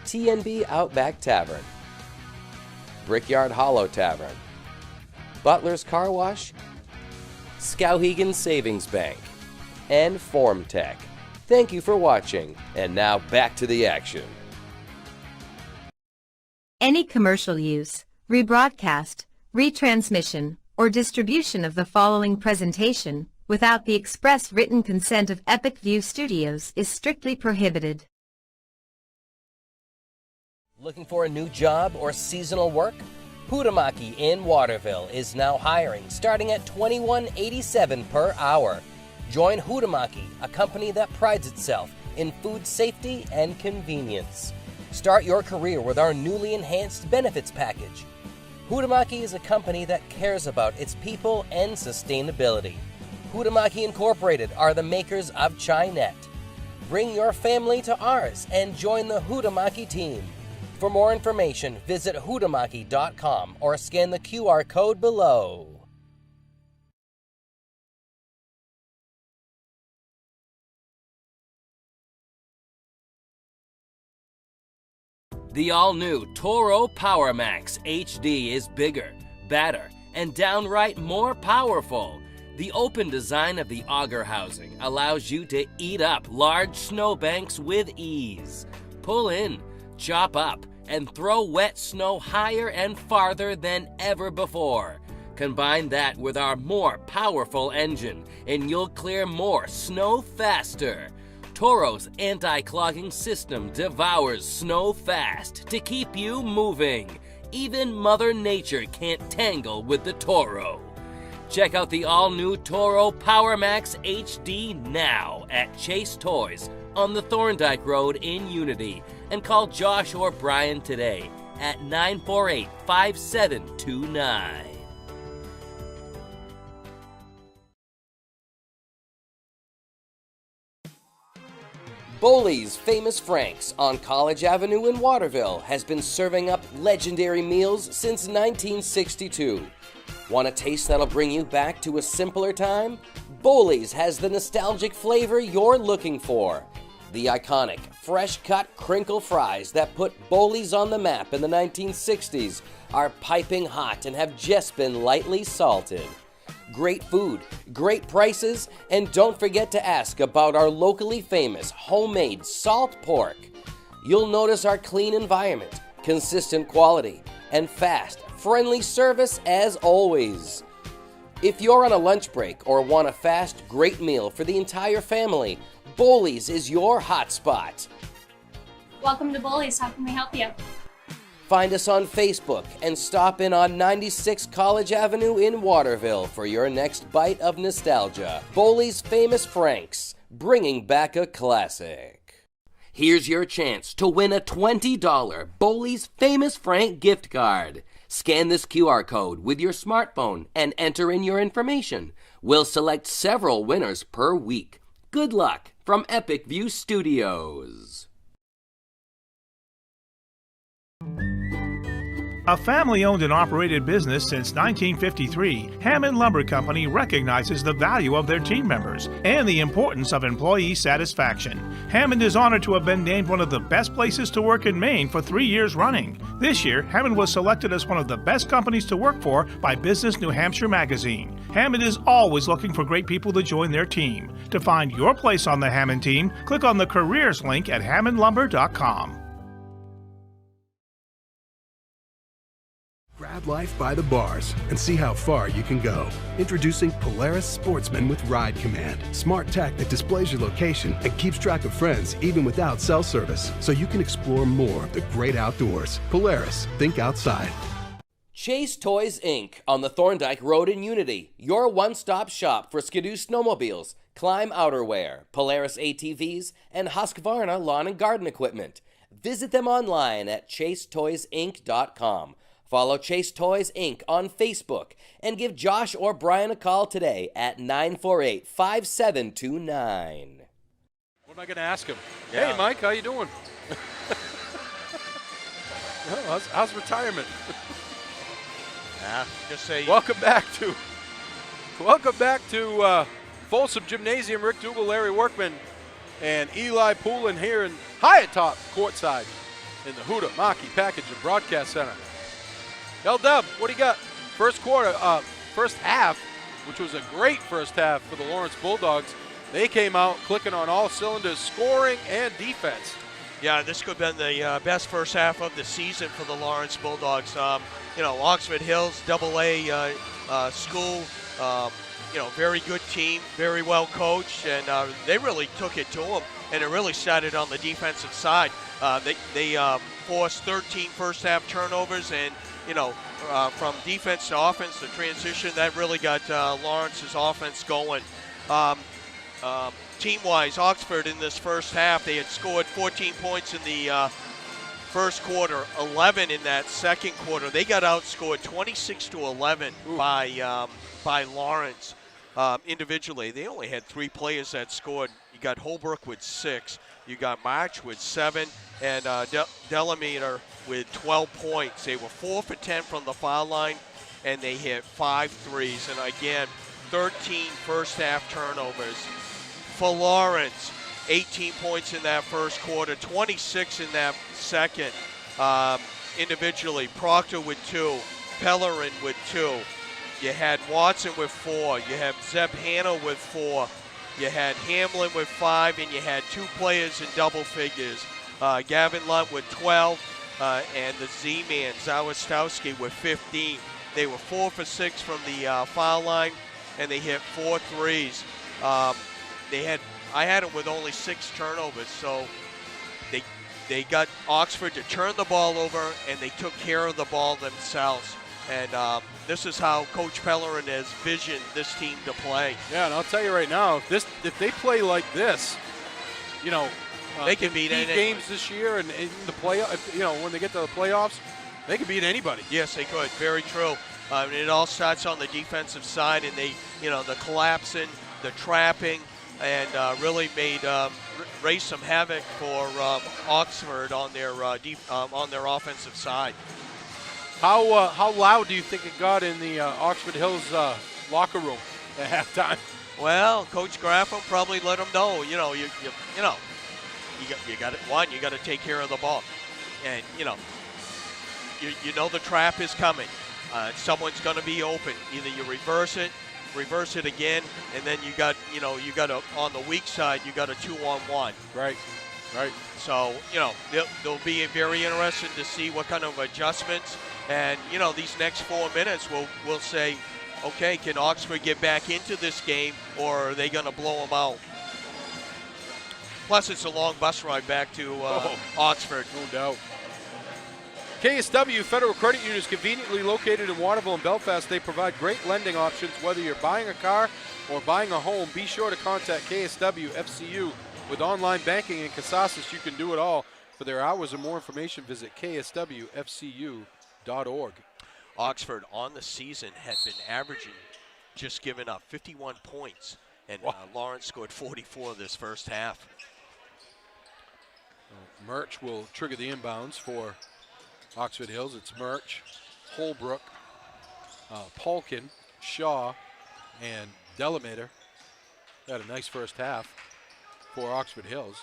TNB Outback Tavern, Brickyard Hollow Tavern, Butler's Car Wash, Skowhegan Savings Bank, and Formtech. Thank you for watching, and now back to the action. Any commercial use, rebroadcast, retransmission, or distribution of the following presentation without the express written consent of Epic View Studios is strictly prohibited. Looking for a new job or seasonal work? Huhtamaki in Waterville is now hiring, starting at $21.87 per hour. Join Huhtamaki, a company that prides itself in food safety and convenience. Start your career with our newly enhanced benefits package. Huhtamaki is a company that cares about its people and sustainability. Huhtamaki Incorporated are the makers of Chinet. Bring your family to ours and join the Huhtamaki team. For more information, visit huhtamaki.com or scan the QR code below. The all-new Toro PowerMax HD is bigger, better, and downright more powerful. The open design of the auger housing allows you to eat up large snowbanks with ease. Pull in, chop up, and throw wet snow higher and farther than ever before. Combine that with our more powerful engine, and you'll clear more snow faster. Toro's anti-clogging system devours snow fast to keep you moving. Even Mother Nature can't tangle with the Toro. Check out the all-new Toro PowerMax HD now at Chase Toys on the Thorndike Road in Unity, and call Josh or Brian today at 948-5729. Boley's Famous Franks on College Avenue in Waterville has been serving up legendary meals since 1962. Want a taste that'll bring you back to a simpler time? Boley's has the nostalgic flavor you're looking for. The iconic, fresh-cut crinkle fries that put Boley's on the map in the 1960s are piping hot and have just been lightly salted. Great food, great prices, and don't forget to ask about our locally famous homemade salt pork. You'll notice our clean environment, consistent quality, and fast, friendly service as always. If you're on a lunch break or want a fast, great meal for the entire family, Boley's is your hotspot. Welcome to Boley's. How can we help you? Find us on Facebook and stop in on 96 College Avenue in Waterville for your next bite of nostalgia. Boley's Famous Franks, bringing back a classic. Here's your chance to win a $20 Boley's Famous Frank gift card. Scan this QR code with your smartphone and enter in your information. We'll select several winners per week. Good luck from Epic View Studios. A family-owned and operated business since 1953, Hammond Lumber Company recognizes the value of their team members and the importance of employee satisfaction. Hammond is honored to have been named one of the best places to work in Maine for 3 years running. This year, Hammond was selected as one of the best companies to work for by Business New Hampshire magazine. Hammond is always looking for great people to join their team. To find your place on the Hammond team, click on the careers link at hammondlumber.com. Grab life by the bars and see how far you can go. Introducing Polaris Sportsman with Ride Command. Smart tech that displays your location and keeps track of friends even without cell service, so you can explore more of the great outdoors. Polaris, think outside. Chase Toys Inc. on the Thorndike Road in Unity. Your one-stop shop for Skidoo snowmobiles, Climb outerwear, Polaris ATVs, and Husqvarna lawn and garden equipment. Visit them online at chasetoysinc.com. Follow Chase Toys Inc. on Facebook and give Josh or Brian a call today at 948-5729. What am I going to ask him? Yeah. Hey, Mike, how you doing? Well, how's retirement? Just say Welcome back to Folsom Gymnasium. Rick Dougal, Larry Workman, and Eli Poulin here in high atop courtside in the Huda Maki Packaging Broadcast Center. L-Dub, what do you got? First half, which was a great first half for the Lawrence Bulldogs. They came out clicking on all cylinders, scoring and defense. Yeah, this could have been the best first half of the season for the Lawrence Bulldogs. Oxford Hills, AA school, very good team, very well coached, and they really took it to them, and it really started on the defensive side. They forced 13 first half turnovers, and from defense to offense, the transition, that really got Lawrence's offense going. Team-wise, Oxford in this first half, they had scored 14 points in the first quarter, 11 in that second quarter. They got outscored 26-11 by Lawrence individually. They only had 3 players that scored. You got Holbrook with 6, you got March with 7, and Delameter with 12 points. They were 4 for 10 from the foul line, and they hit 5 threes. And again, 13 first half turnovers. For Lawrence, 18 points in that first quarter, 26 in that second. Individually, Proctor with 2, Pellerin with 2. You had Watson with 4. You have Zeb Hanna with 4. You had Hamlin with 5, and you had 2 players in double figures. Gavin Lunt with 12, and the Z-Man, Zawistowski, with 15. They were 4 for 6 from the foul line, and they hit 4 threes. I had them with only 6 turnovers, so they got Oxford to turn the ball over, and they took care of the ball themselves. And this is how Coach Pellerin has visioned this team to play. Yeah, and I'll tell you right now, if they play like this, they can beat any games this year, and in the playoff. When they get to the playoffs, they can beat anybody. Yes, they could. Very true. It all starts on the defensive side, and they, the collapsing, the trapping, and really made raised some havoc for Oxford on their offensive side. How loud do you think it got in the Oxford Hills locker room at halftime? Well, Coach Graffam probably let them know. You got it. One, you got to take care of the ball, and you know the trap is coming. Someone's going to be open. Either you reverse it again, and then you got on the weak side, you got a 2-on-1. Right. So, they'll be very interested to see what kind of adjustments, and, these next 4 minutes will say, okay, can Oxford get back into this game, or are they going to blow them out? Plus, it's a long bus ride back to Oxford. No doubt. KSW Federal Credit Union is conveniently located in Waterville and Belfast. They provide great lending options. Whether you're buying a car or buying a home, be sure to contact KSW FCU. With online banking and Casasas, you can do it all. For their hours and more information, visit kswfcu.org. Oxford on the season had been averaging, just giving up 51 points, and Lawrence scored 44 this first half. Murch will trigger the inbounds for Oxford Hills. It's Murch, Holbrook, Polkin, Shaw, and Delameter. They had a nice first half for Oxford Hills.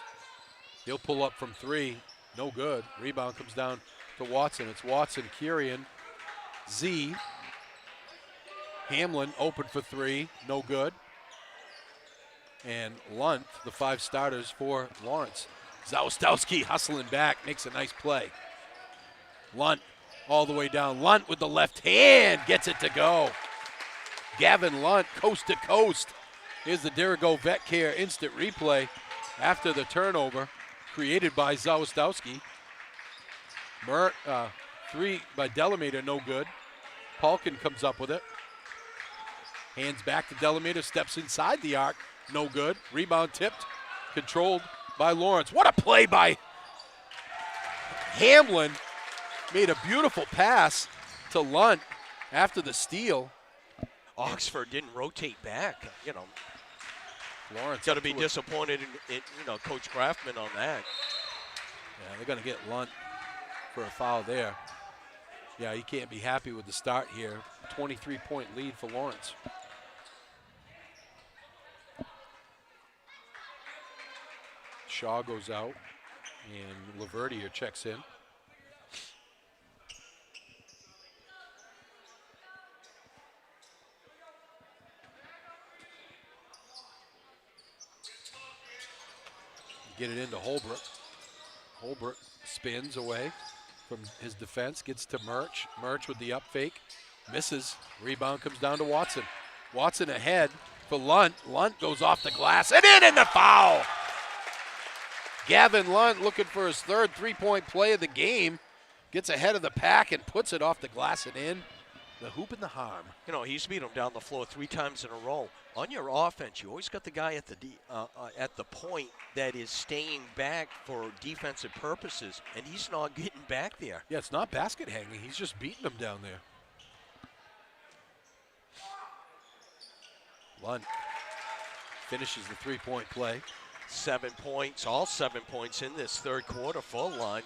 He'll pull up from 3, no good. Rebound comes down to Watson. It's Watson, Kirian, Z. Hamlin open for 3, no good. And Lunt, the 5 starters for Lawrence. Zawistowski hustling back, makes a nice play. Lunt all the way down. Lunt with the left hand gets it to go. Gavin Lunt, coast to coast. Here's the Dirigo Vet Care instant replay after the turnover created by Zawistowski. 3 by Delameter, no good. Polkin comes up with it. Hands back to Delameter, steps inside the arc, no good. Rebound tipped, controlled by Lawrence. What a play by Hamlin. Made a beautiful pass to Lunt after the steal. Oxford didn't rotate back. Lawrence got to be disappointed in Coach Grafman on that. Yeah, they're going to get Lunt for a foul there. Yeah, you can't be happy with the start here. 23-point lead for Lawrence. Shaw goes out, and Laverdier checks in. Get it into Holbrook. Holbrook spins away from his defense, gets to Murch. Murch with the up fake, misses. Rebound comes down to Watson. Watson ahead for Lunt. Lunt goes off the glass and in the foul. Gavin Lunt looking for his third three-point play of the game. Gets ahead of the pack and puts it off the glass and in. The hoop and the harm. He's beat him down the floor 3 times in a row. On your offense, you always got the guy at the point that is staying back for defensive purposes, and he's not getting back there. Yeah, it's not basket hanging. He's just beating them down there. Lunt finishes the three-point play. 7 points, all 7 points in this third quarter for Lunt.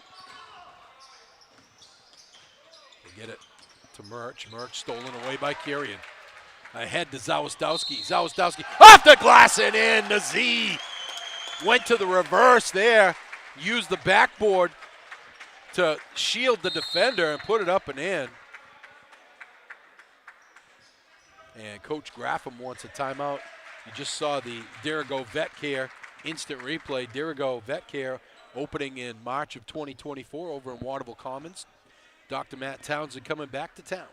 They get it to Murch. Murch stolen away by Kirian. Ahead to Zawistowski. Zawistowski off the glass and in. The Z went to the reverse there. Used the backboard to shield the defender and put it up and in. And Coach Graffam wants a timeout. You just saw the Dirigo Vet Care instant replay. Dirigo Vet Care opening in March of 2024 over in Waterville Commons. Dr. Matt Townsend coming back to town.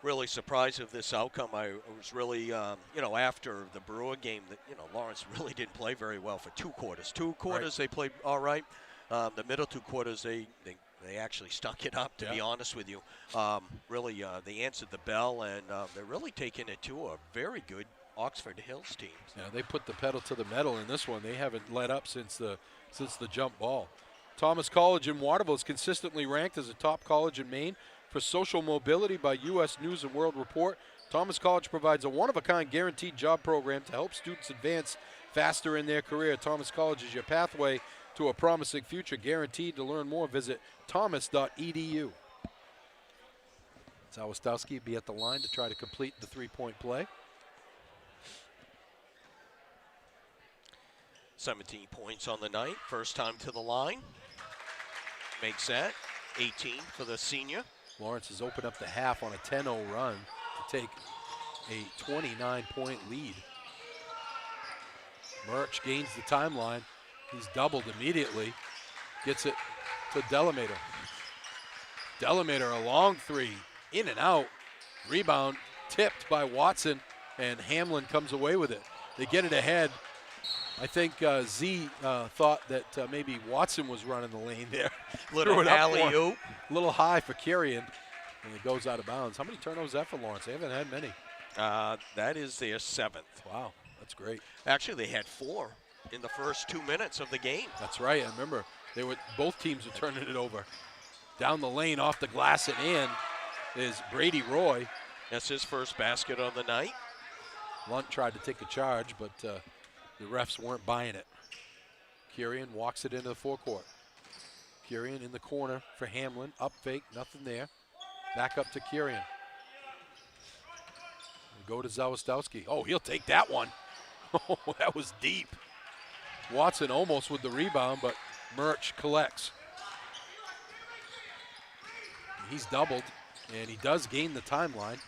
Really surprised of this outcome. I was really, after the Brewer game, that Lawrence really didn't play very well for 2 quarters. 2 quarters They played all right. The middle 2 quarters they actually stuck it up. To be honest with you, really they answered the bell, and they're really taking it to a very good Oxford Hills team. Yeah, they put the pedal to the metal in this one. They haven't let up since the jump ball. Thomas College in Waterville is consistently ranked as a top college in Maine for social mobility by U.S. News and World Report. Thomas College provides a one-of-a-kind guaranteed job program to help students advance faster in their career. Thomas College is your pathway to a promising future. Guaranteed. To learn more, visit thomas.edu. Zawistowski will be at the line to try to complete the three-point play. 17 points on the night. First time to the line. Makes that 18 for the senior. Lawrence has opened up the half on a 10-0 run to take a 29-point lead. Murch gains the timeline. He's doubled immediately. Gets it to Delamater. Delamater a long 3. In and out. Rebound tipped by Watson, and Hamlin comes away with it. They get it ahead. I think Z thought that maybe Watson was running the lane there. Little alley-oop. A little high for Kirian, and it goes out of bounds. How many turnovers is that for Lawrence? They haven't had many. That is their 7th. Wow, that's great. Actually, they had 4 in the first 2 minutes of the game. That's right. I remember both teams were turning it over. Down the lane, off the glass and in is Brady Roy. That's his first basket of the night. Lunt tried to take a charge, but the refs weren't buying it. Kirian walks it into the forecourt. Kirian in the corner for Hamlin. Up fake, nothing there. Back up to Kirian. We'll go to Zawistowski. Oh, he'll take that one. Oh, that was deep. Watson almost with the rebound, but Murch collects. He's doubled, and he does gain the timeline.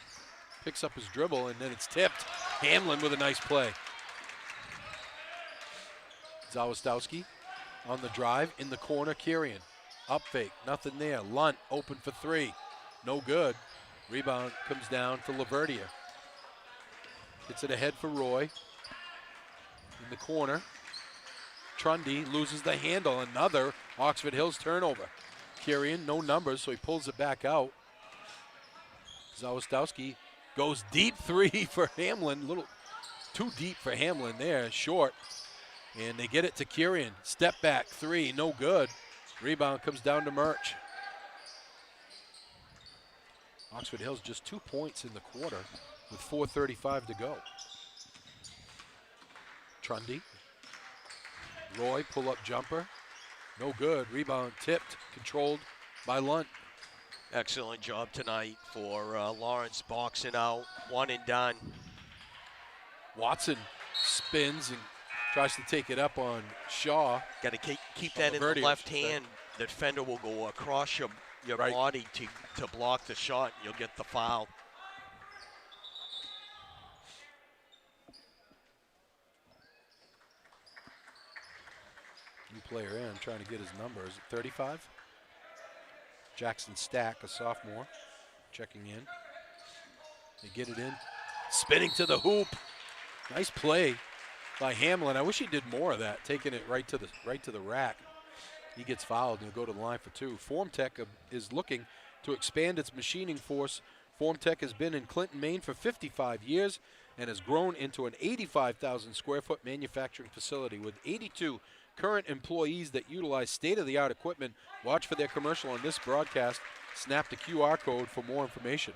Picks up his dribble, and then it's tipped. Hamlin with a nice play. Zawistowski on the drive, in the corner, Kirian. Up fake, nothing there. Lunt open for 3, no good. Rebound comes down to Laverdier. Gets it ahead for Roy. In the corner, Trundy loses the handle. Another Oxford Hills turnover. Kirian, no numbers, so he pulls it back out. Zawistowski goes deep 3 for Hamlin. Little too deep for Hamlin there, short. And they get it to Kirian. Step back 3, no good. Rebound comes down to Murch. Oxford Hills just 2 points in the quarter with 4:35 to go. Trundy. Roy, pull-up jumper. No good. Rebound tipped, controlled by Lunt. Excellent job tonight for Lawrence, boxing out, one and done. Watson spins and tries to take it up on Shaw. Got to keep that in the left hand. The defender will go across your body to block the shot. You'll get the foul. New player in, trying to get his number. Is it 35? Jackson Stack, a sophomore, checking in. They get it in. Spinning to the hoop. Nice play by Hamlin. I wish he did more of that, taking it right to the rack. He gets fouled and he'll go to the line for 2. Formtech is looking to expand its machining force. Formtech has been in Clinton, Maine for 55 years and has grown into an 85,000 square foot manufacturing facility with 82 current employees that utilize state-of-the-art equipment. Watch for their commercial on this broadcast. Snap the QR code for more information.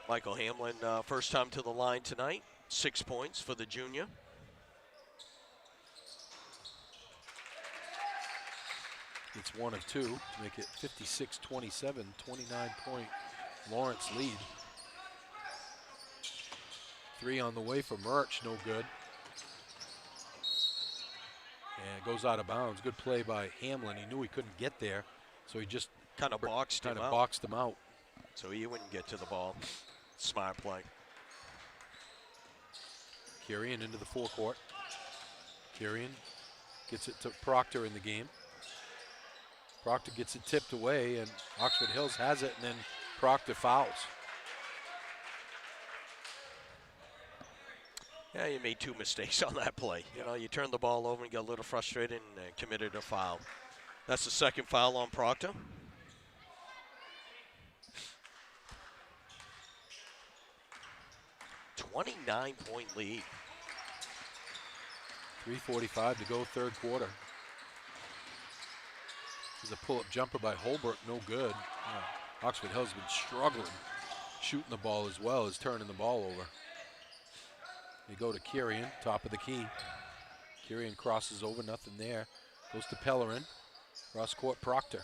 Michael Hamlin, first time to the line tonight. 6 points for the junior. It's 1 of 2 to make it 56-27, 29-point Lawrence lead. 3 on the way for Murch, no good. And it goes out of bounds. Good play by Hamlin. He knew he couldn't get there, so he just kind of boxed him out. So he wouldn't get to the ball. Smart play. Kirian into the forecourt. Kirian gets it to Proctor in the game. Proctor gets it tipped away, and Oxford Hills has it, and then Proctor fouls. Yeah, you made 2 mistakes on that play. You know, you turned the ball over and got a little frustrated and committed a foul. That's the second foul on Proctor. $29-point lead. 3:45 to go, third quarter. There's a pull-up jumper by Holbrook, no good. Oxford Hills has been struggling shooting the ball as well as turning the ball over. They go to Kirian, top of the key. Kirian crosses over, nothing there. Goes to Pellerin. Cross court, Proctor.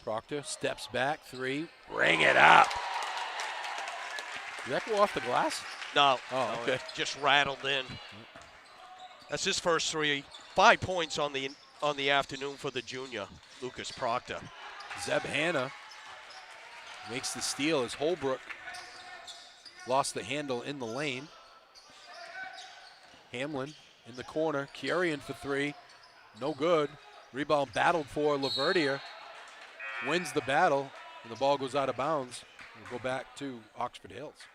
Proctor steps back, 3. Bring it up. Did that go off the glass? No. Oh, okay. It just rattled in. That's his first 3. 5 points on the afternoon for the junior, Lucas Proctor. Zeb Hanna makes the steal as Holbrook lost the handle in the lane. Hamlin in the corner. Kirian for 3. No good. Rebound battled for. Laverdier wins the battle, and the ball goes out of bounds. We'll go back to Oxford Hills.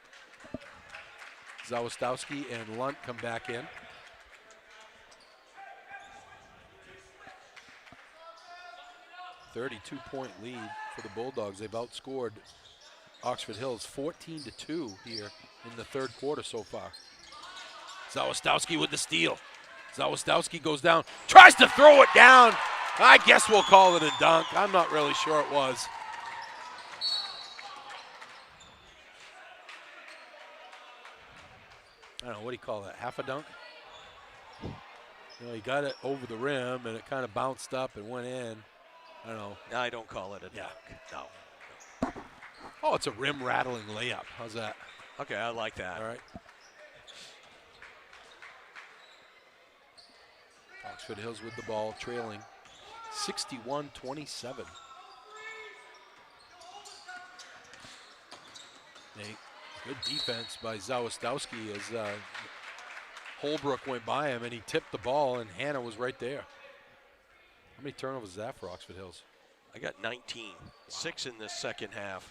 Zawistowski and Lunt come back in. .32-point lead for the Bulldogs. They've outscored Oxford Hills 14-2 here in the third quarter so far. Zawistowski with the steal. Zawistowski goes down, tries to throw it down. I guess we'll call it a dunk. I'm not really sure it was. I don't know, what do you call that, half a dunk? You know, he got it over the rim and it kind of bounced up and went in. I don't know. No, I don't call it a dunk. No. Oh, it's a rim rattling layup. How's that? Okay, I like that. All right. Oxford Hills with the ball, trailing 61-27. Good defense by Zawistowski as Holbrook went by him and he tipped the ball and Hanna was right there. How many turnovers is that for Oxford Hills? I got 19. Wow. 6 in the second half.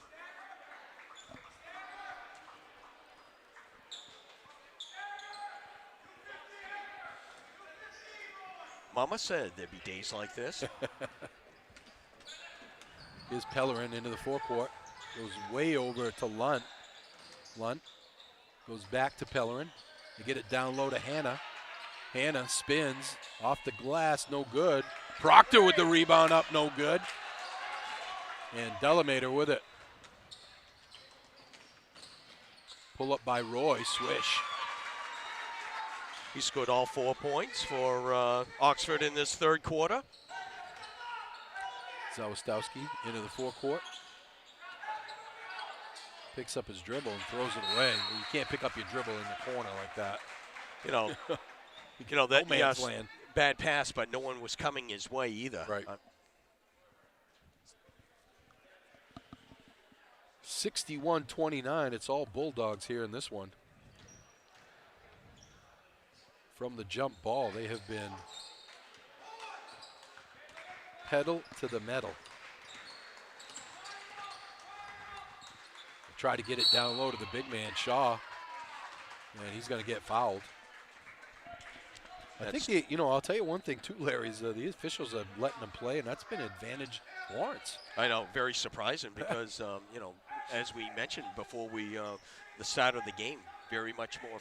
Mama said there'd be days like this. Here's Pellerin into the forecourt. Goes way over to Lunt. Lunt goes back to Pellerin. They get it down low to Hanna. Hanna spins off the glass, no good. Proctor with the rebound up, no good. And Delamater with it. Pull up by Roy, swish. He scored all 4 points for Oxford in this third quarter. Zawistowski into the forecourt. Picks up his dribble and throws it away. You can't pick up your dribble in the corner like that. You know that no man's land. Bad pass, but no one was coming his way either. Right. 61-29. It's all Bulldogs here in this one. From the jump ball, they have been pedal to the metal. Try to get it down low to the big man, Shaw, and he's going to get fouled. I think, I'll tell you one thing too, Larry, is the officials are letting them play, and that's been advantage Lawrence. I know, very surprising because, as we mentioned before the start of the game, very much more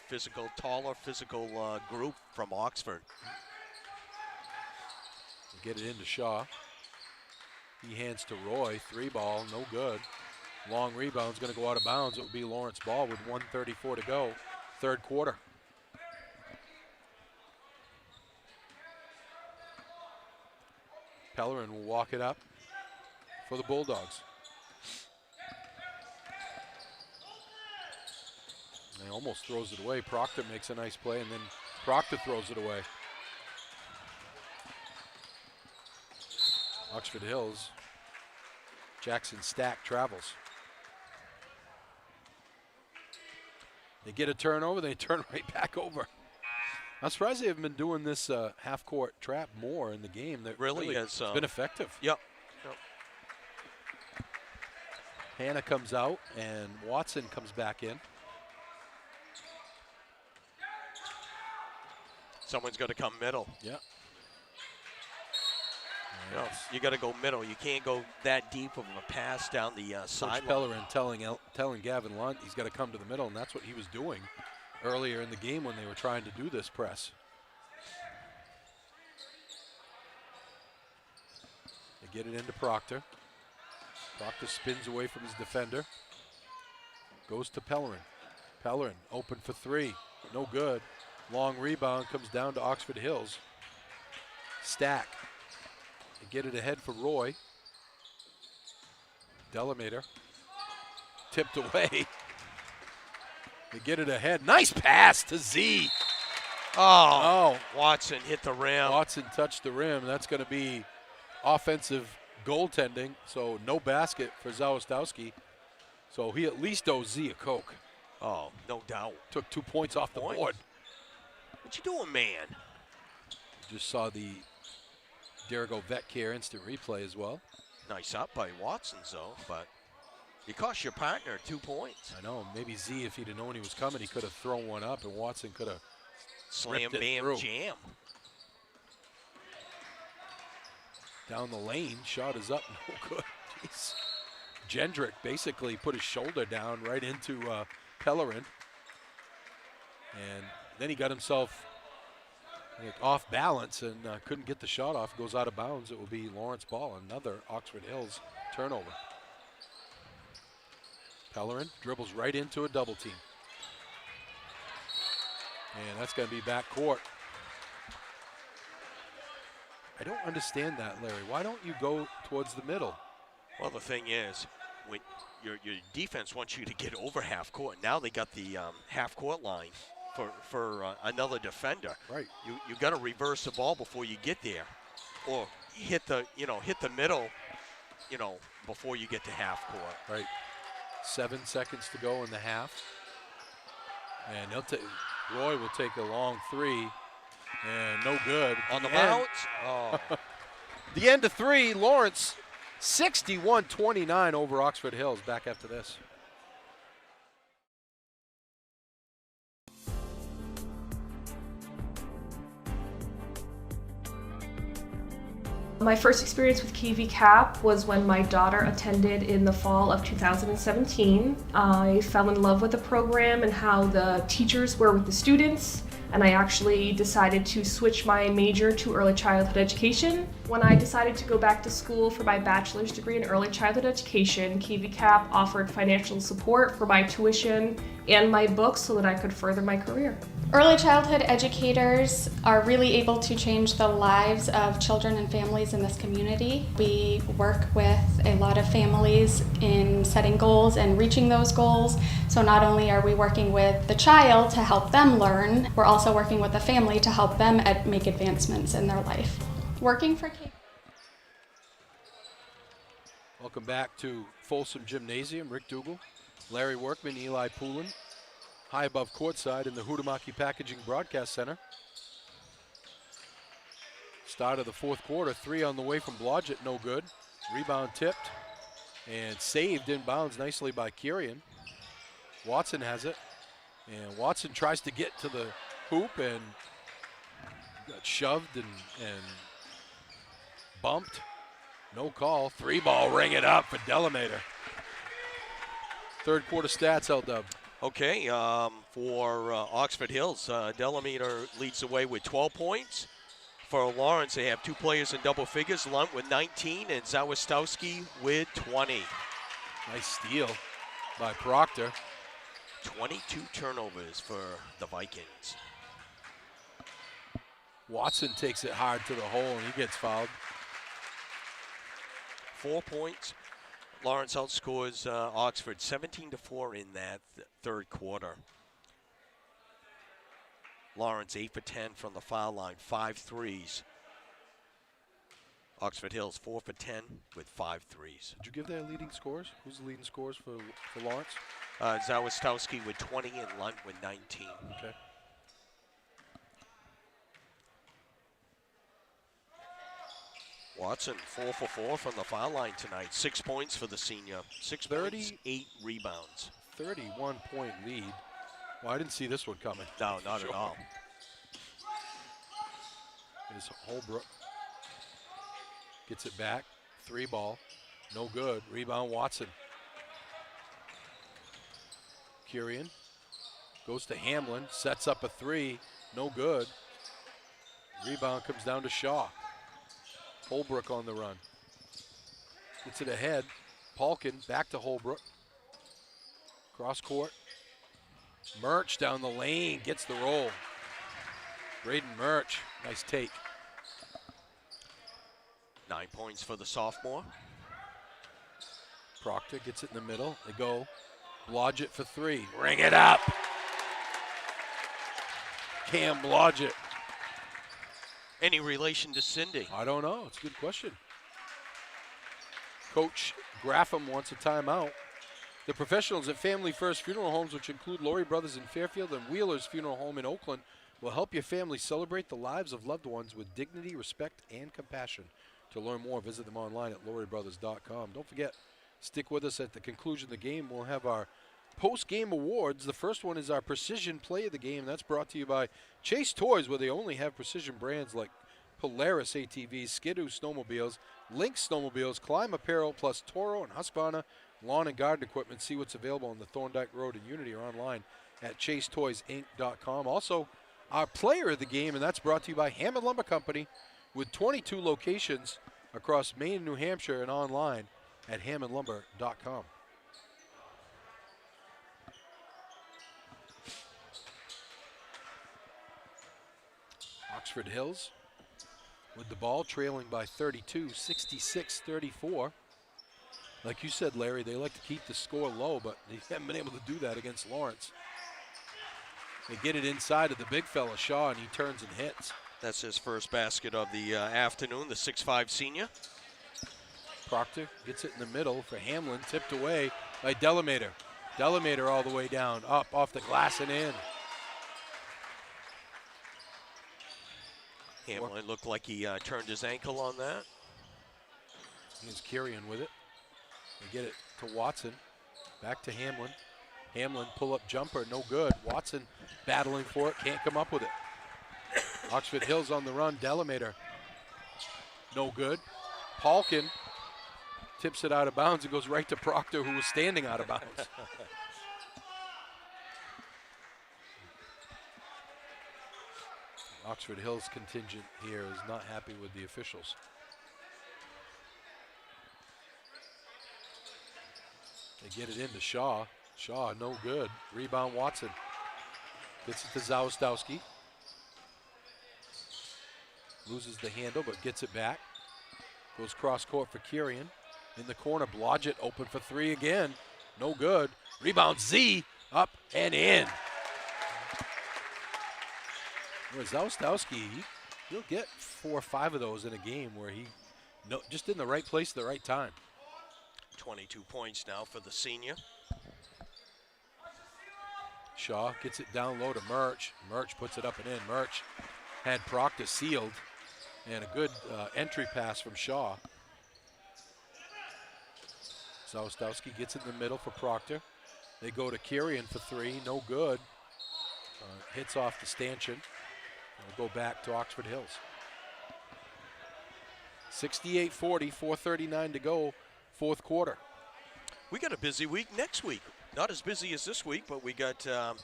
taller physical group from Oxford. Get it into Shaw. He hands to Roy, 3-ball, no good. Long rebound's going to go out of bounds. It will be Lawrence ball with 1:34 to go, third quarter. Pellerin will walk it up for the Bulldogs. And he almost throws it away. Proctor makes a nice play, and then Proctor throws it away. Oxford Hills. Jackson Stack travels. They get a turnover, they turn right back over. I'm surprised they haven't been doing this half-court trap more in the game. That really has it's been effective. Yep. Hannah comes out, and Watson comes back in. Someone's got to come middle. Yep. You got to go middle. You can't go that deep of a pass down the sideline. Pellerin telling Gavin Lunt he's got to come to the middle, and that's what he was doing earlier in the game when they were trying to do this press. They get it into Proctor. Proctor spins away from his defender. Goes to Pellerin. Pellerin open for 3. No good. Long rebound comes down to Oxford Hills. Stack. They get it ahead for Roy. Delamater. Tipped away. They get it ahead. Nice pass to Z. Oh. Watson hit the rim. Watson touched the rim. That's going to be offensive goaltending. So no basket for Zawistowski. So he at least owes Z a Coke. Oh, no doubt. Took 2 points off the board. What you doing, man? Just saw the Derigo VetCare instant replay as well. Nice up by Watson, though, but you cost your partner 2 points. I know. Maybe Z, if he'd have known he was coming, he could have thrown one up, and Watson could have slam, bam, through. jam. Down the lane, shot is up, no good. Jeez. Jendrick basically put his shoulder down right into Pellerin, and then he got himself off balance and couldn't get the shot off. Goes out of bounds. It will be Lawrence ball. Another Oxford Hills turnover. Pellerin dribbles right into a double team. And that's going to be back court. I don't understand that, Larry. Why don't you go towards the middle? Well, the thing is, when your defense wants you to get over half court. Now they got the half court line for another defender. Right. You got to reverse the ball before you get there, or hit the middle, before you get to half court. Right. 7 seconds to go in the half, and Roy will take a long 3, and no good on the bounce. Oh. The end of 3. Lawrence 61-29 over Oxford Hills. Back after this. My first experience with KV CAP was when my daughter attended in the fall of 2017. I fell in love with the program and how the teachers were with the students. and I actually decided to switch my major to early childhood education. When I decided to go back to school for my bachelor's degree in early childhood education, KVCAP offered financial support for my tuition and my books so that I could further my career. Early childhood educators are really able to change the lives of children and families in this community. We work with a lot of families in setting goals and reaching those goals. So not only are we working with the child to help them learn, we're also working with the family to help them make advancements in their life. Working for K. Welcome back to Folsom Gymnasium. Rick Dougal, Larry Workman, Eli Poulin. High above courtside in the Huhtamaki Packaging Broadcast Center. Start of the fourth quarter, 3 on the way from Blodgett, no good. Rebound tipped and saved inbounds nicely by Kirian. Watson has it, and Watson tries to get to the hoop and got shoved and bumped. No call. 3-ball, ring it up for Delamater. Third quarter stats, L-Dub. Okay, for Oxford Hills, Delamater leads the way with 12 points. For Lawrence, they have 2 players in double figures, Lunt with 19 and Zawistowski with 20. Nice steal by Proctor. 22 turnovers for the Vikings. Watson takes it hard to the hole and he gets fouled. 4 points. Lawrence outscores Oxford 17-4 in that third quarter. Lawrence 8 for 10 from the foul line, 5 threes. Oxford Hills 4 for 10 with 5 threes. Did you give their leading scores? Who's the leading scores for Lawrence? Zawistowski with 20 and Lunt with 19. Okay. Watson 4 for 4 from the foul line tonight. 6 points for the senior. 6 points, 8 rebounds. 31-point lead. Well, I didn't see this one coming. No, not at all. Is Holbrook. Gets it back. 3-ball. No good. Rebound Watson. Kirian goes to Hamlin. Sets up a 3. No good. Rebound comes down to Shaw. Holbrook on the run. Gets it ahead. Palkin back to Holbrook. Cross court. Murch down the lane. Gets the roll. Braden Murch. Nice take. 9 points for the sophomore. Proctor gets it in the middle. They go. Blodgett for 3. Ring it up. Cam Blodgett. Any relation to Cindy? I don't know. It's a good question. Coach Graffam wants a timeout. The professionals at Family First Funeral Homes, which include Laurie Brothers in Fairfield and Wheeler's Funeral Home in Oakland, will help your family celebrate the lives of loved ones with dignity, respect, and compassion. To learn more, visit them online at lauriebrothers.com. Don't forget, stick with us at the conclusion of the game. We'll have our post-game awards. The first one is our Precision Play of the Game. That's brought to you by Chase Toys, where they only have precision brands like Polaris ATVs, Skidoo snowmobiles, Lynx snowmobiles, Climb Apparel, plus Toro and Husqvarna lawn and garden equipment. See what's available on the Thorndike Road in Unity or online at chasetoysinc.com. Also, our player of the game, and that's brought to you by Hammond Lumber Company, with 22 locations across Maine and New Hampshire and online at hammondlumber.com. Oxford Hills with the ball, trailing by 32, 66-34. Like you said, Larry, they like to keep the score low, but they haven't been able to do that against Lawrence. They get it inside of the big fella, Shaw, and he turns and hits. That's his first basket of the afternoon, the 6'5 senior. Proctor gets it in the middle for Hamlin, tipped away by Delamater. Delamater all the way down, up, off the glass and in. Hamlin looked like he turned his ankle on that. Here's Kirian with it. They get it to Watson. Back to Hamlin. Hamlin pull-up jumper, no good. Watson battling for it, can't come up with it. Oxford Hills on the run. Delamater, no good. Palkin tips it out of bounds. It goes right to Proctor, who was standing out of bounds. Oxford Hills contingent here is not happy with the officials. They get it into Shaw. Shaw, no good. Rebound, Watson. Gets it to Zawistowski. Loses the handle, but gets it back. Goes cross court for Kirian. In the corner, Blodgett open for three again. No good. Rebound, Z. Up and in. Well, Zawistowski, he'll get 4 or 5 of those in a game where he just in the right place at the right time. 22 points now for the senior. Shaw gets it down low to Murch. Murch puts it up and in. Murch had Proctor sealed, and a good entry pass from Shaw. Zawistowski gets it in the middle for Proctor. They go to Kirian for three, no good. Hits off the stanchion. We'll go back to Oxford Hills. 68-40, 4:39 to go, fourth quarter. We got a busy week next week. Not as busy as this week, but we got a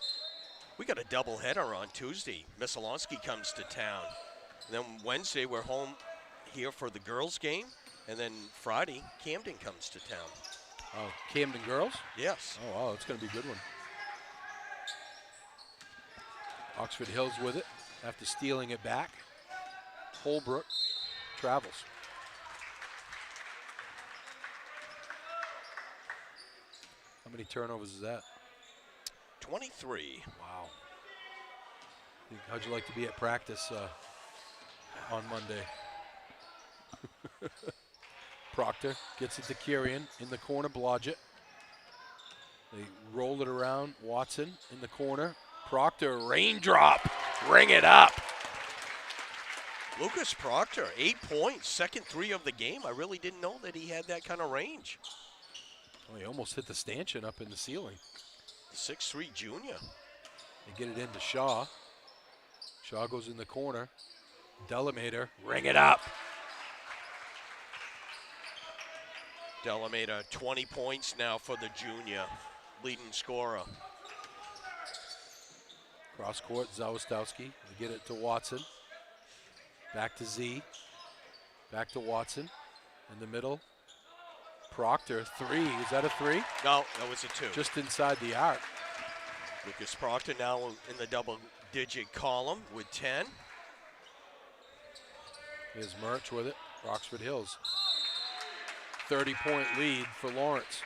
double header on Tuesday. Missalonsky comes to town. And then Wednesday we're home here for the girls' game, and then Friday Camden comes to town. Oh, Camden girls? Yes. Oh, wow, it's going to be a good one. Oxford Hills with it after stealing it back. Holbrook travels. How many turnovers is that? 23. Wow. How'd you like to be at practice on Monday? Proctor gets it to Kirian in the corner, Blodgett. They roll it around, Watson in the corner. Proctor, raindrop, ring it up. Lucas Proctor, 8 points, second three of the game. I really didn't know that he had that kind of range. Oh, he almost hit the stanchion up in the ceiling. 6'3" junior. They get it into Shaw. Shaw goes in the corner. Delamater, ring it up. Delamater, 20 points now for the junior, leading scorer. Cross court, Zawistowski. They get it to Watson. Back to Z. Back to Watson. In the middle. Proctor, three. Is that a three? No, that was a two. Just inside the arc. Lucas Proctor now in the double-digit column with 10. Here's Murch with it. Oxford Hills. 30-point lead for Lawrence.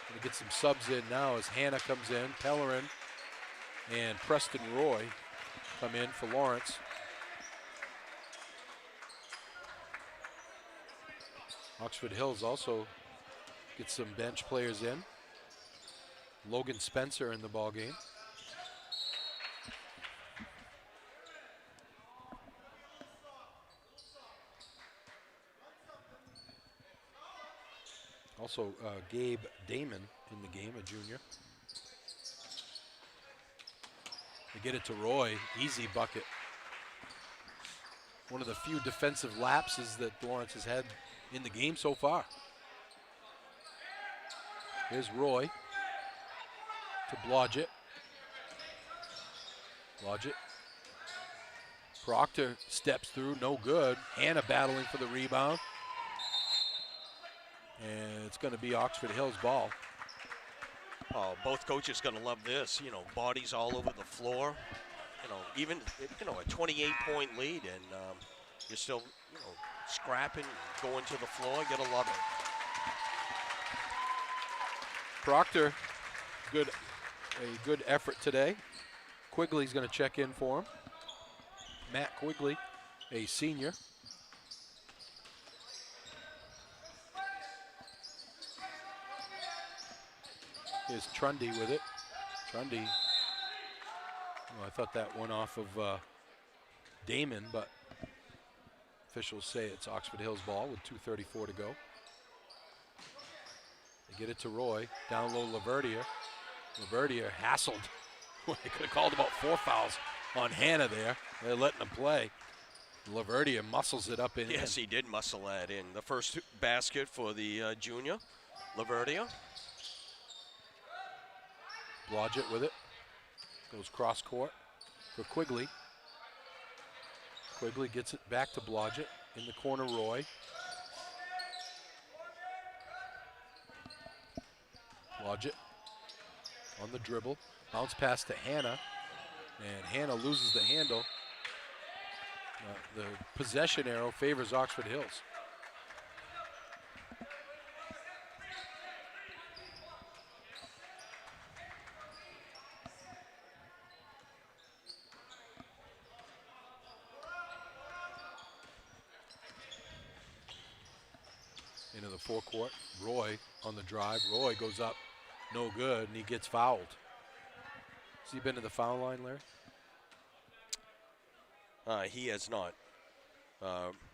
Gonna get some subs in now as Hannah comes in, Pellerin and Preston Roy come in for Lawrence. Oxford Hills also gets some bench players in. Logan Spencer in the ball game. Also, Gabe Damon in the game, a junior. They get it to Roy, easy bucket. One of the few defensive lapses that Lawrence has had in the game so far. Here's Roy to Blodgett. Blodgett. Proctor steps through, no good. Hannah battling for the rebound. And it's going to be Oxford Hills ball. Oh, both coaches going to love this. You know, bodies all over the floor. You know, even, you know, a 28-point lead, and you're still, you know, scrapping, going to the floor. You got to love it. Proctor, a good effort today. Quigley's going to check in for him. Matt Quigley, a senior. Here's Trundy with it. Trundy, well, I thought that went off of Damon, but officials say it's Oxford Hills ball with 2:34 to go. They get it to Roy, down low Laverdier. Laverdier hassled. They could have called about 4 fouls on Hannah there. They're letting him play. Laverdier muscles it up in. Yes, he did muscle that in. The first basket for the junior, Laverdier. Blodgett with it. Goes cross court. for Quigley. Quigley gets it back to Blodgett. In the corner, Roy. Blodgett on the dribble. Bounce pass to Hannah. And Hannah loses the handle. The possession arrow favors Oxford Hills. Into the forecourt. Roy on the drive. Roy goes up, no good, and he gets fouled. Has he been to the foul line, Larry? He has not.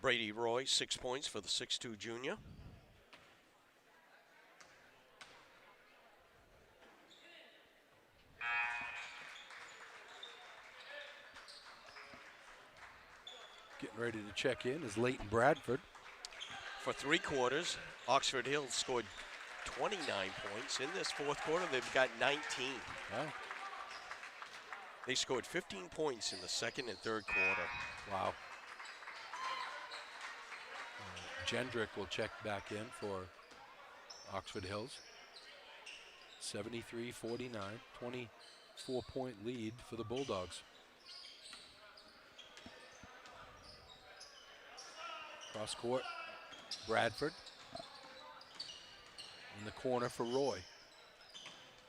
Brady Roy, 6 points for the 6'2" junior. Getting ready to check in is Leighton Bradford. For 3 quarters, Oxford Hills scored 29 points. In this fourth quarter, they've got 19. Wow. They scored 15 points in the second and third quarter. Wow. Jendrick will check back in for Oxford Hills. 73-49, 24-point lead for the Bulldogs. Cross court, Bradford. In the corner for Roy.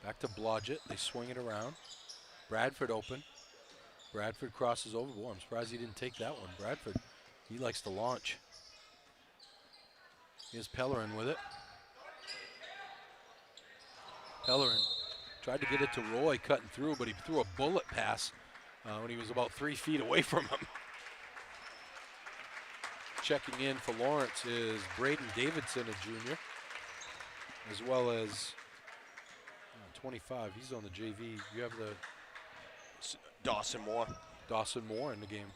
Back to Blodgett, they swing it around. Bradford open. Bradford crosses over. Boy, I'm surprised he didn't take that one. Bradford, he likes to launch. Here's Pellerin with it. Pellerin tried to get it to Roy cutting through, but he threw a bullet pass when he was about 3 feet away from him. Checking in for Lawrence is Braden Davidson, a junior, as well as 25. He's on the JV. You have the Dawson Moore. Dawson Moore in the game.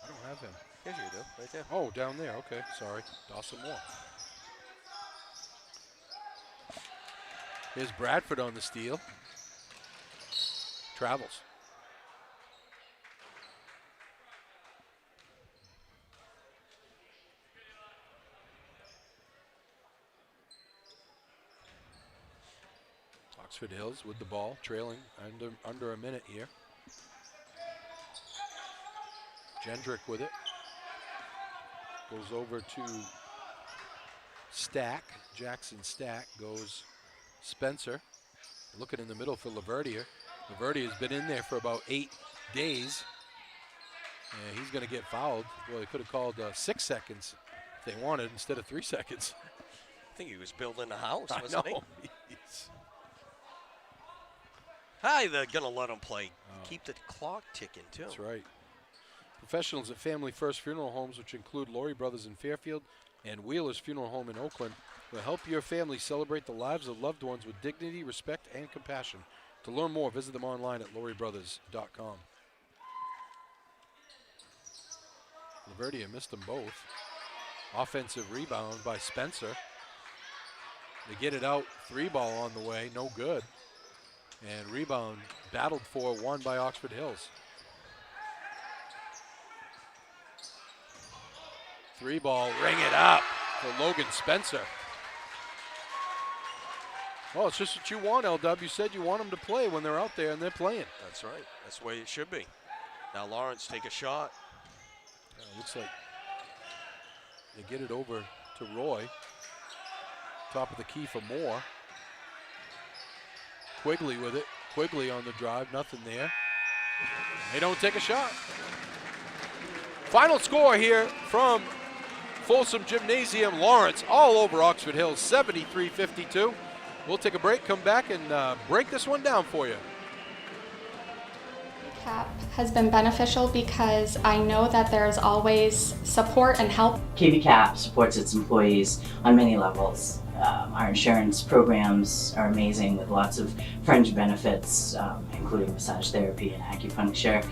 I don't have him. Yes, you do. Right there. Oh, down there. Okay, sorry. Dawson Moore. Here's Bradford on the steal. Travels. Oxford Hills with the ball, trailing under a minute here. Jendrick with it. Goes over to Stack. Jackson Stack goes Spencer. Looking in the middle for Laverdier. Laverdier has been in there for about 8 days. And he's going to get fouled. Well, they could have called 6 seconds if they wanted instead of 3 seconds. I think he was building a house, I wasn't know. he? Hi, they're going to let him play. Keep the clock ticking, too. That's right. Professionals at Family First Funeral Homes, which include Laurie Brothers in Fairfield and Wheeler's Funeral Home in Oakland, will help your family celebrate the lives of loved ones with dignity, respect, and compassion. To learn more, visit them online at lauriebrothers.com. Laverdier missed them both. Offensive rebound by Spencer. They get it out, 3-ball on the way, no good. And rebound battled for, won by Oxford Hills. 3-ball, ring it up for Logan Spencer. Oh, it's just what you want, LW. You said you want them to play when they're out there, and they're playing. That's right. That's the way it should be. Now Lawrence take a shot. Looks like they get it over to Roy. Top of the key for Moore. Quigley with it. Quigley on the drive, nothing there. They don't take a shot. Final score here from Folsom Gymnasium. Lawrence all over Oxford Hills, 73-52. We'll take a break, come back, and break this one down for you. CAP has been beneficial because I know that there is always support and help. KVCAP supports its employees on many levels. Our insurance programs are amazing with lots of fringe benefits, including massage therapy and acupuncture.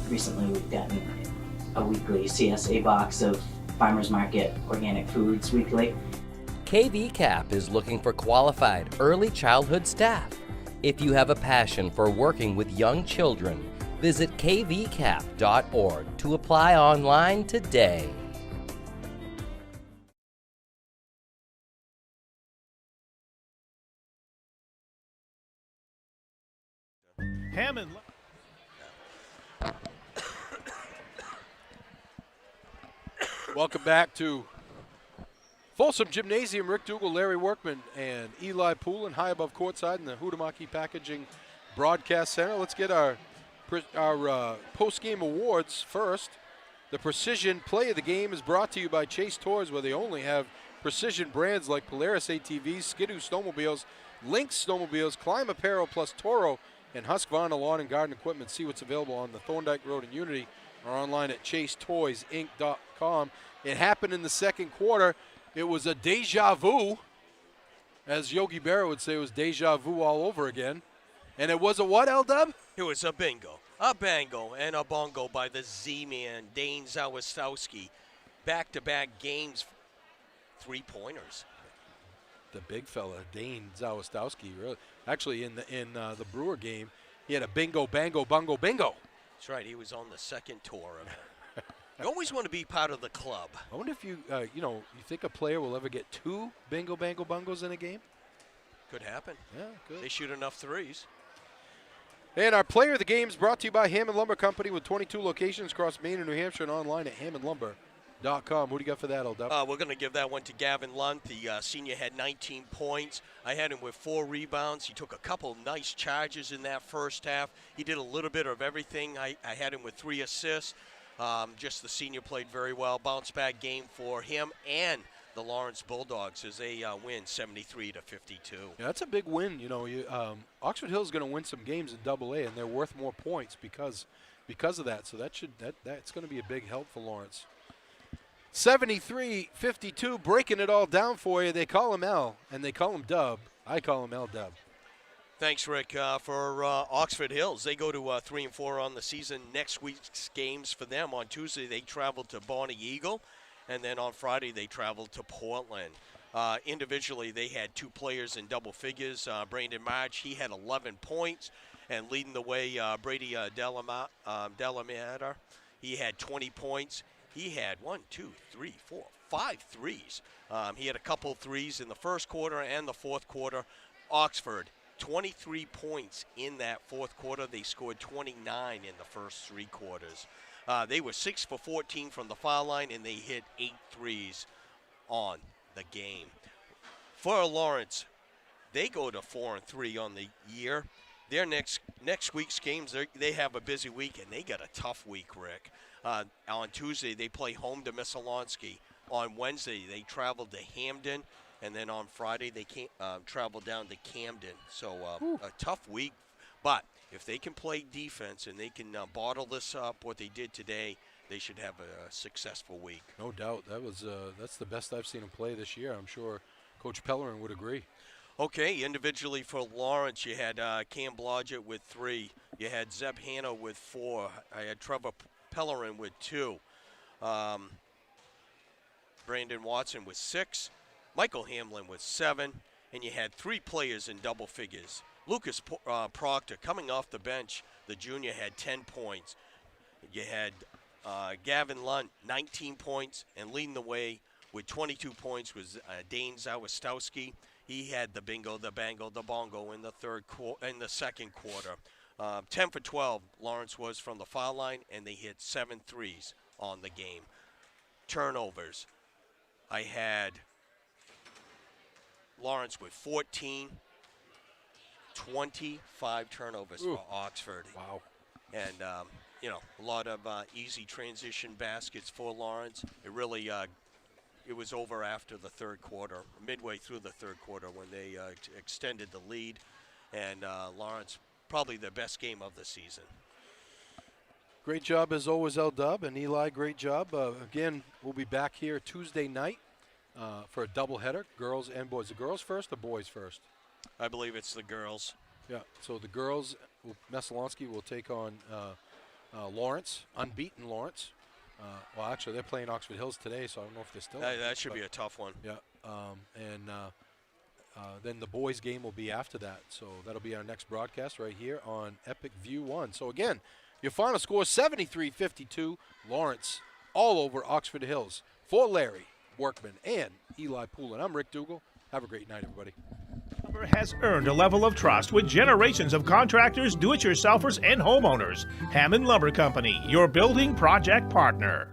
Recently we've gotten a weekly CSA box of Farmers Market organic foods weekly. KVCAP is looking for qualified early childhood staff. If you have a passion for working with young children, visit kvcap.org to apply online today. Hammond. Welcome back to Folsom Gymnasium. Rick Dougal, Larry Workman, and Eli Poulin high above courtside in the Huhtamaki Packaging Broadcast Center. Let's get our post-game awards first. The Precision Play of the Game is brought to you by Chase Toys, where they only have precision brands like Polaris ATVs, Skidoo Snowmobiles, Lynx Snowmobiles, Climb Apparel, plus Toro, and Husqvarna Lawn and Garden Equipment. See what's available on the Thorndike Road in Unity or online at chasetoysinc.com. It happened in the second quarter. It was a deja vu. As Yogi Berra would say, it was deja vu all over again. And it was a what, L-Dub? It was a bingo, a bango, and a bongo by the Z-Man, Dane Zawistowski. Back-to-back games, 3-pointers. The big fella, Dane Zawistowski. Really, actually, in the Brewer game, he had a bingo, bango, bungo, bingo. That's right. He was on the second tour of it. You always want to be part of the club. I wonder if you think a player will ever get 2 bingo, bango, bungos in a game? Could happen. Yeah, good. They shoot enough threes. And our player of the game is brought to you by Hammond Lumber Company with 22 locations across Maine and New Hampshire and online at hammondlumber.com. Who do you got for that, L-Dub? We're going to give that one to Gavin Lunt. The senior had 19 points. I had him with 4 rebounds. He took a couple nice charges in that first half. He did a little bit of everything. I had him with 3 assists. Just the senior played very well. Bounce back game for him and the Lawrence Bulldogs as they win 73-52. Yeah, that's a big win. Oxford Hill is going to win some games in AA, and they're worth more points because of that. So that's going to be a big help for Lawrence. 73-52, breaking it all down for you. They call him L, and they call him Dub. I call him L-Dub. Thanks, Rick. For Oxford Hills, they go to 3-4 on the season. Next week's games for them on Tuesday, they travel to Bonnie Eagle, and then on Friday they travel to Portland. Individually, they had 2 players in double figures. Brandon March, he had 11 points, and leading the way, Brady Delamata, he had 20 points. He had 5 threes. He had a couple threes in the first quarter and the fourth quarter. Oxford, 23 points in that fourth quarter. They scored 29 in the first 3 quarters. They were 6 for 14 from the foul line, and they hit 8 threes on the game. For Lawrence, they go to 4-3 on the year. Their next week's games, they have a busy week, and they got a tough week, Rick. On Tuesday, they play home to Missalonsky. On Wednesday, they travel to Hamden. And then on Friday, they travel down to Camden. So a tough week. But if they can play defense and they can bottle this up, what they did today, they should have a successful week. No doubt. That's the best I've seen them play this year. I'm sure Coach Pellerin would agree. Okay, individually for Lawrence, you had Cam Blodgett with 3. You had Zeb Hanna with 4. I had Trevor Pellerin with 2. Brandon Watson with 6. Michael Hamlin with 7, and you had 3 players in double figures. Lucas Proctor coming off the bench, the junior, had 10 points. You had Gavin Lunt, 19 points, and leading the way with 22 points was Dane Zawistowski. He had the bingo, the bango, the bongo in the second quarter. 10 for 12, Lawrence was from the foul line, and they hit 7 threes on the game. Turnovers, I had Lawrence with 14, 25 turnovers for Oxford. Wow. And, a lot of easy transition baskets for Lawrence. It really, it was over after the third quarter, midway through the third quarter when they extended the lead. And Lawrence, probably the best game of the season. Great job as always, L-Dub, and Eli, great job. Again, we'll be back here Tuesday night for a doubleheader, girls and boys. The girls first, the boys first? I believe it's the girls. Yeah, so the girls, Messalonsky will take on Lawrence, unbeaten Lawrence. Well, actually, they're playing Oxford Hills today, so I don't know if they're still. That should be a tough one. Yeah, and Then the boys game will be after that. So that'll be our next broadcast right here on Epic View 1. So again, your final score 73-52. Lawrence all over Oxford Hills. For Larry Workman and Eli Poulin, I'm Rick Dougal. Have a great night, everybody. Has earned a level of trust with generations of contractors, do-it-yourselfers, and homeowners. Hammond Lumber Company, your building project partner.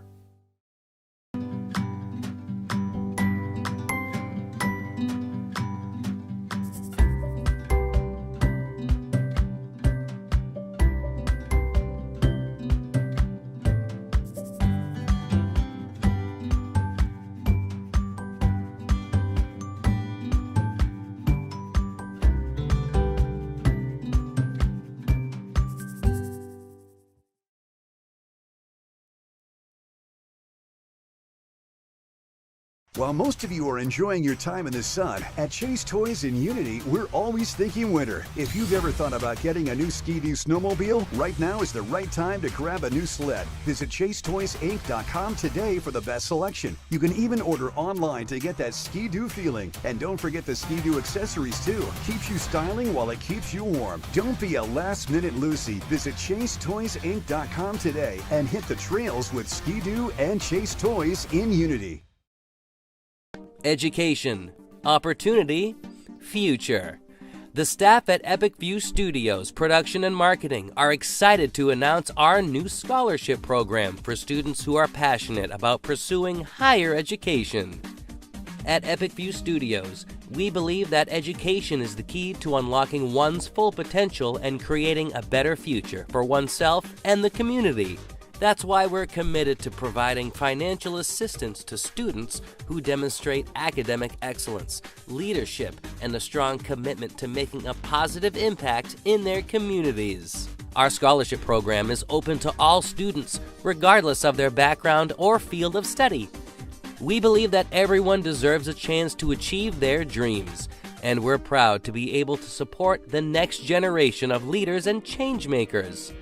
While most of you are enjoying your time in the sun, at Chase Toys in Unity, we're always thinking winter. If you've ever thought about getting a new Ski-Doo snowmobile, right now is the right time to grab a new sled. Visit ChaseToysInc.com today for the best selection. You can even order online to get that Ski-Doo feeling. And don't forget the Ski-Doo accessories too. Keeps you styling while it keeps you warm. Don't be a last-minute Lucy. Visit ChaseToysInc.com today and hit the trails with Ski-Doo and Chase Toys in Unity. Education, opportunity, future. The staff at Epic View Studios Production and Marketing are excited to announce our new scholarship program for students who are passionate about pursuing higher education. At Epic View Studios, we believe that education is the key to unlocking one's full potential and creating a better future for oneself and the community. That's why we're committed to providing financial assistance to students who demonstrate academic excellence, leadership, and a strong commitment to making a positive impact in their communities. Our scholarship program is open to all students, regardless of their background or field of study. We believe that everyone deserves a chance to achieve their dreams, and we're proud to be able to support the next generation of leaders and changemakers.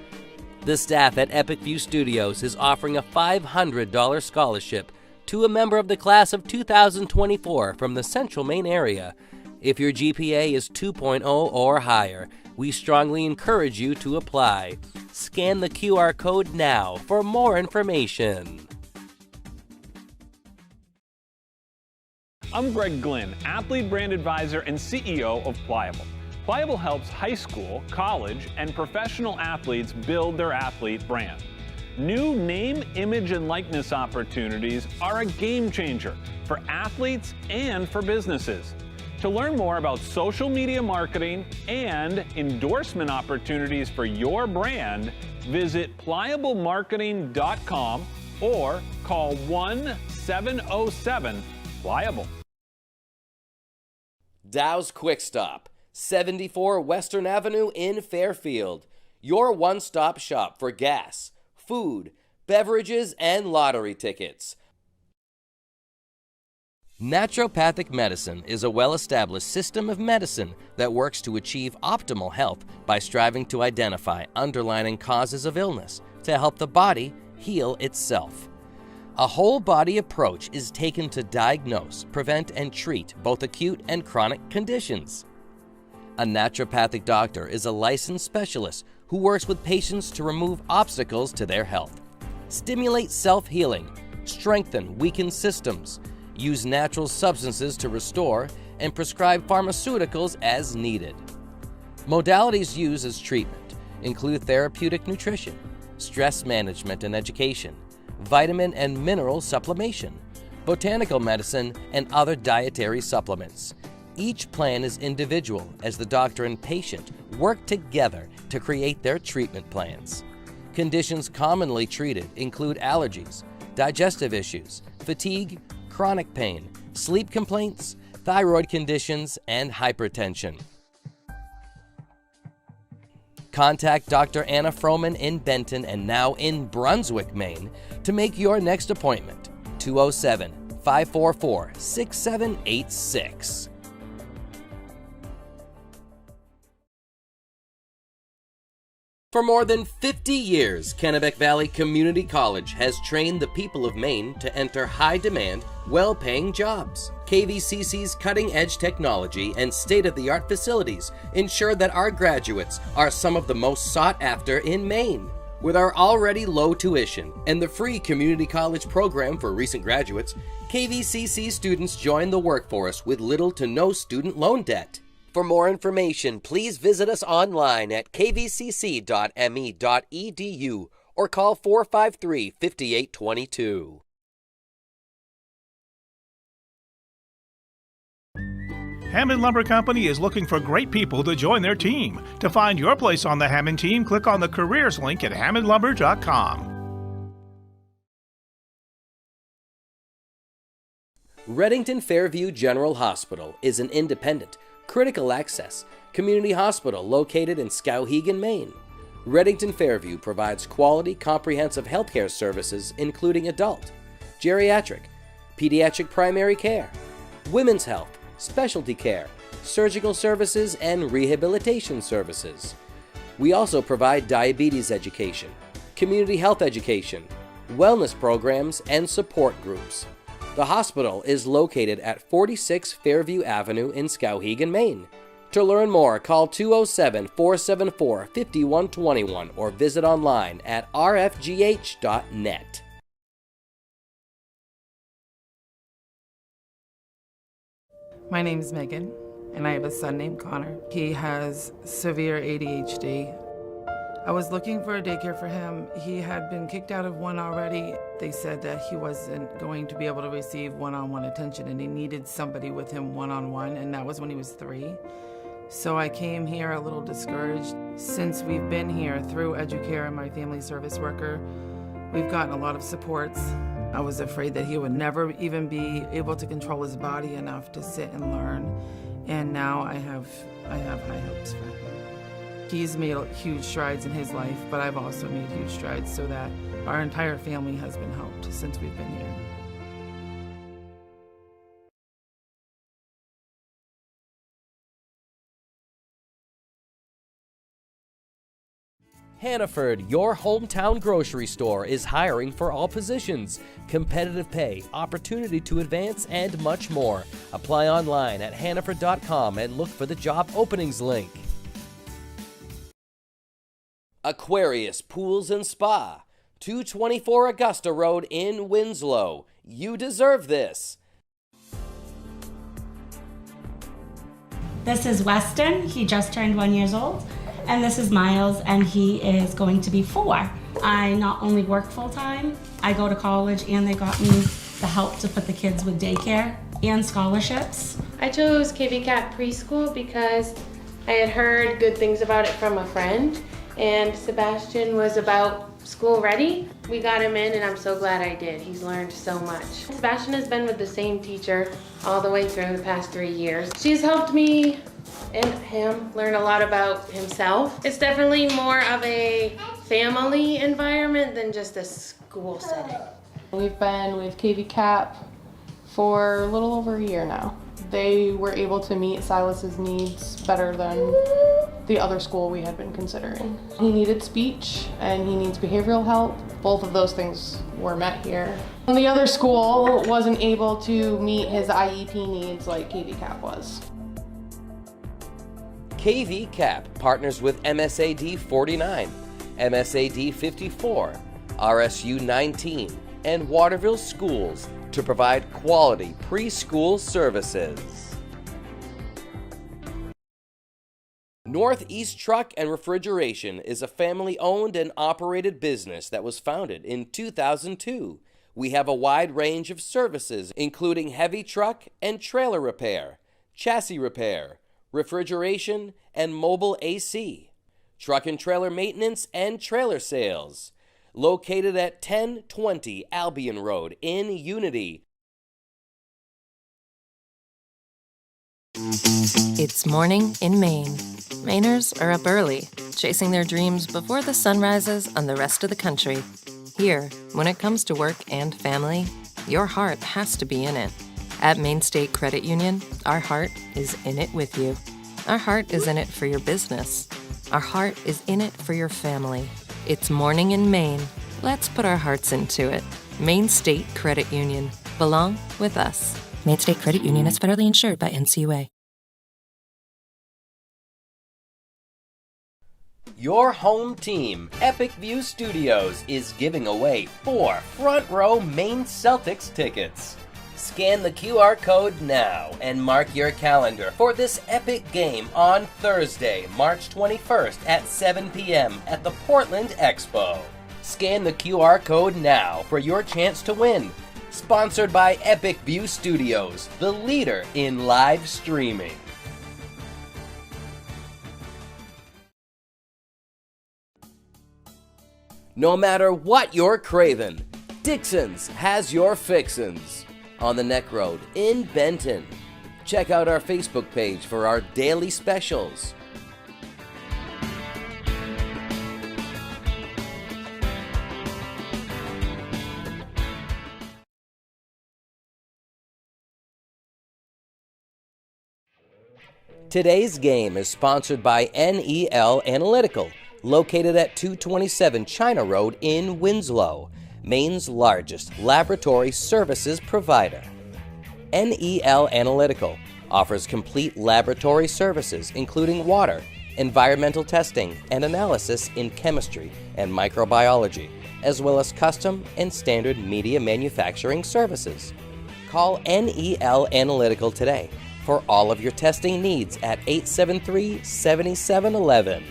The staff at Epic View Studios is offering a $500 scholarship to a member of the class of 2024 from the Central Maine area. If your GPA is 2.0 or higher, we strongly encourage you to apply. Scan the QR code now for more information. I'm Greg Glynn, Athlete Brand Advisor and CEO of Pliable. Pliable helps high school, college, and professional athletes build their athlete brand. New name, image, and likeness opportunities are a game changer for athletes and for businesses. To learn more about social media marketing and endorsement opportunities for your brand, visit pliablemarketing.com or call 1-707-PLIABLE. Dow's Quick Stop, 74 Western Avenue in Fairfield. Your one-stop shop for gas, food, beverages, and lottery tickets. Naturopathic medicine is a well-established system of medicine that works to achieve optimal health by striving to identify underlying causes of illness to help the body heal itself. A whole-body approach is taken to diagnose, prevent, and treat both acute and chronic conditions. A naturopathic doctor is a licensed specialist who works with patients to remove obstacles to their health, stimulate self-healing, strengthen weakened systems, use natural substances to restore, and prescribe pharmaceuticals as needed. Modalities used as treatment include therapeutic nutrition, stress management and education, vitamin and mineral supplementation, botanical medicine, and other dietary supplements. Each plan is individual as the doctor and patient work together to create their treatment plans. Conditions commonly treated include allergies, digestive issues, fatigue, chronic pain, sleep complaints, thyroid conditions, and hypertension. Contact Dr. Anna Froman in Benton and now in Brunswick, Maine to make your next appointment. 207-544-6786. For more than 50 years, Kennebec Valley Community College has trained the people of Maine to enter high-demand, well-paying jobs. KVCC's cutting-edge technology and state-of-the-art facilities ensure that our graduates are some of the most sought after in Maine. With our already low tuition and the free community college program for recent graduates, KVCC students join the workforce with little to no student loan debt. For more information, please visit us online at kvcc.me.edu or call 453-5822. Hammond Lumber Company is looking for great people to join their team. To find your place on the Hammond team, click on the careers link at hammondlumber.com. Reddington Fairview General Hospital is an independent, critical access community hospital located in Skowhegan, Maine. Reddington Fairview provides quality, comprehensive healthcare services including adult, geriatric, pediatric primary care, women's health, specialty care, surgical services, and rehabilitation services. We also provide diabetes education, community health education, wellness programs, and support groups. The hospital is located at 46 Fairview Avenue in Skowhegan, Maine. To learn more, call 207-474-5121 or visit online at rfgh.net. My name is Megan, and I have a son named Connor. He has severe ADHD. I was looking for a daycare for him. He had been kicked out of one already. They said that he wasn't going to be able to receive one-on-one attention and he needed somebody with him one-on-one, and that was when he was 3. So I came here a little discouraged. Since we've been here through Educare and my family service worker, we've gotten a lot of supports. I was afraid that he would never even be able to control his body enough to sit and learn, and now I have high hopes for him. He's made huge strides in his life, but I've also made huge strides so that our entire family has been helped since we've been here. Hannaford, your hometown grocery store, is hiring for all positions, competitive pay, opportunity to advance, and much more. Apply online at hannaford.com and look for the job openings link. Aquarius Pools and Spa, 224 Augusta Road in Winslow. You deserve this. This is Weston. He just turned 1 year old. And this is Miles, and he is going to be 4. I not only work full-time, I go to college, and they got me the help to put the kids with daycare and scholarships. I chose KVCAP Preschool because I had heard good things about it from a friend, and Sebastian was about school ready. We got him in, and I'm so glad I did. He's learned so much. Sebastian has been with the same teacher all the way through the past 3 years. She's helped me and him learn a lot about himself. It's definitely more of a family environment than just a school setting. We've been with KVCAP for a little over a year now. They were able to meet Silas's needs better than the other school we had been considering. He needed speech and he needs behavioral help. Both of those things were met here. And the other school wasn't able to meet his IEP needs like KVCAP was. KVCAP partners with MSAD 49, MSAD 54, RSU 19, and Waterville Schools to provide quality preschool services. Northeast Truck and Refrigeration is a family-owned and operated business that was founded in 2002. We have a wide range of services, including heavy truck and trailer repair, chassis repair, refrigeration, and mobile AC, truck and trailer maintenance, and trailer sales. Located at 1020 Albion Road in Unity. It's morning in Maine. Mainers are up early, chasing their dreams before the sun rises on the rest of the country. Here, when it comes to work and family, your heart has to be in it. At Maine State Credit Union, our heart is in it with you. Our heart is in it for your business. Our heart is in it for your family. It's morning in Maine. Let's put our hearts into it. Maine State Credit Union. Belong with us. Maine State Credit Union is federally insured by NCUA. Your home team, Epic View Studios, is giving away 4 front row Maine Celtics tickets. Scan the QR code now and mark your calendar for this epic game on Thursday, March 21st at 7 p.m. at the Portland Expo. Scan the QR code now for your chance to win. Sponsored by Epic View Studios, the leader in live streaming. No matter what you're craving, Dixon's has your fixins. On the Neck Road in Benton. Check out our Facebook page for our daily specials. Today's game is sponsored by NEL Analytical, located at 227 China Road in Winslow, Maine's largest laboratory services provider. NEL Analytical offers complete laboratory services including water, environmental testing, and analysis in chemistry and microbiology, as well as custom and standard media manufacturing services. Call NEL Analytical today for all of your testing needs at 873-7711.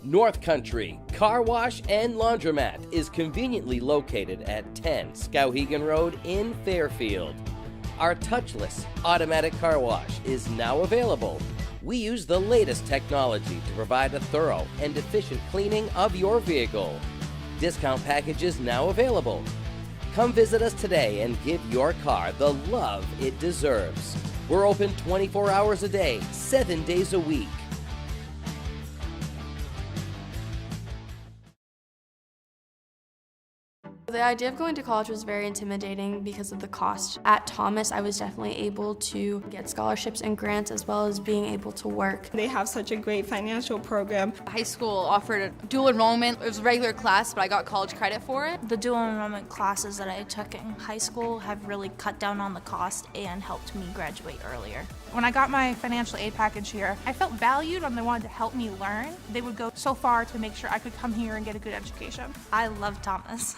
North Country Car Wash and Laundromat is conveniently located at 10 Skowhegan Road in Fairfield. Our touchless automatic car wash is now available. We use the latest technology to provide a thorough and efficient cleaning of your vehicle. Discount packages now available. Come visit us today and give your car the love it deserves. We're open 24 hours a day, 7 days a week. The idea of going to college was very intimidating because of the cost. At Thomas, I was definitely able to get scholarships and grants as well as being able to work. They have such a great financial program. High school offered a dual enrollment. It was a regular class, but I got college credit for it. The dual enrollment classes that I took in high school have really cut down on the cost and helped me graduate earlier. When I got my financial aid package here, I felt valued and they wanted to help me learn. They would go so far to make sure I could come here and get a good education. I love Thomas.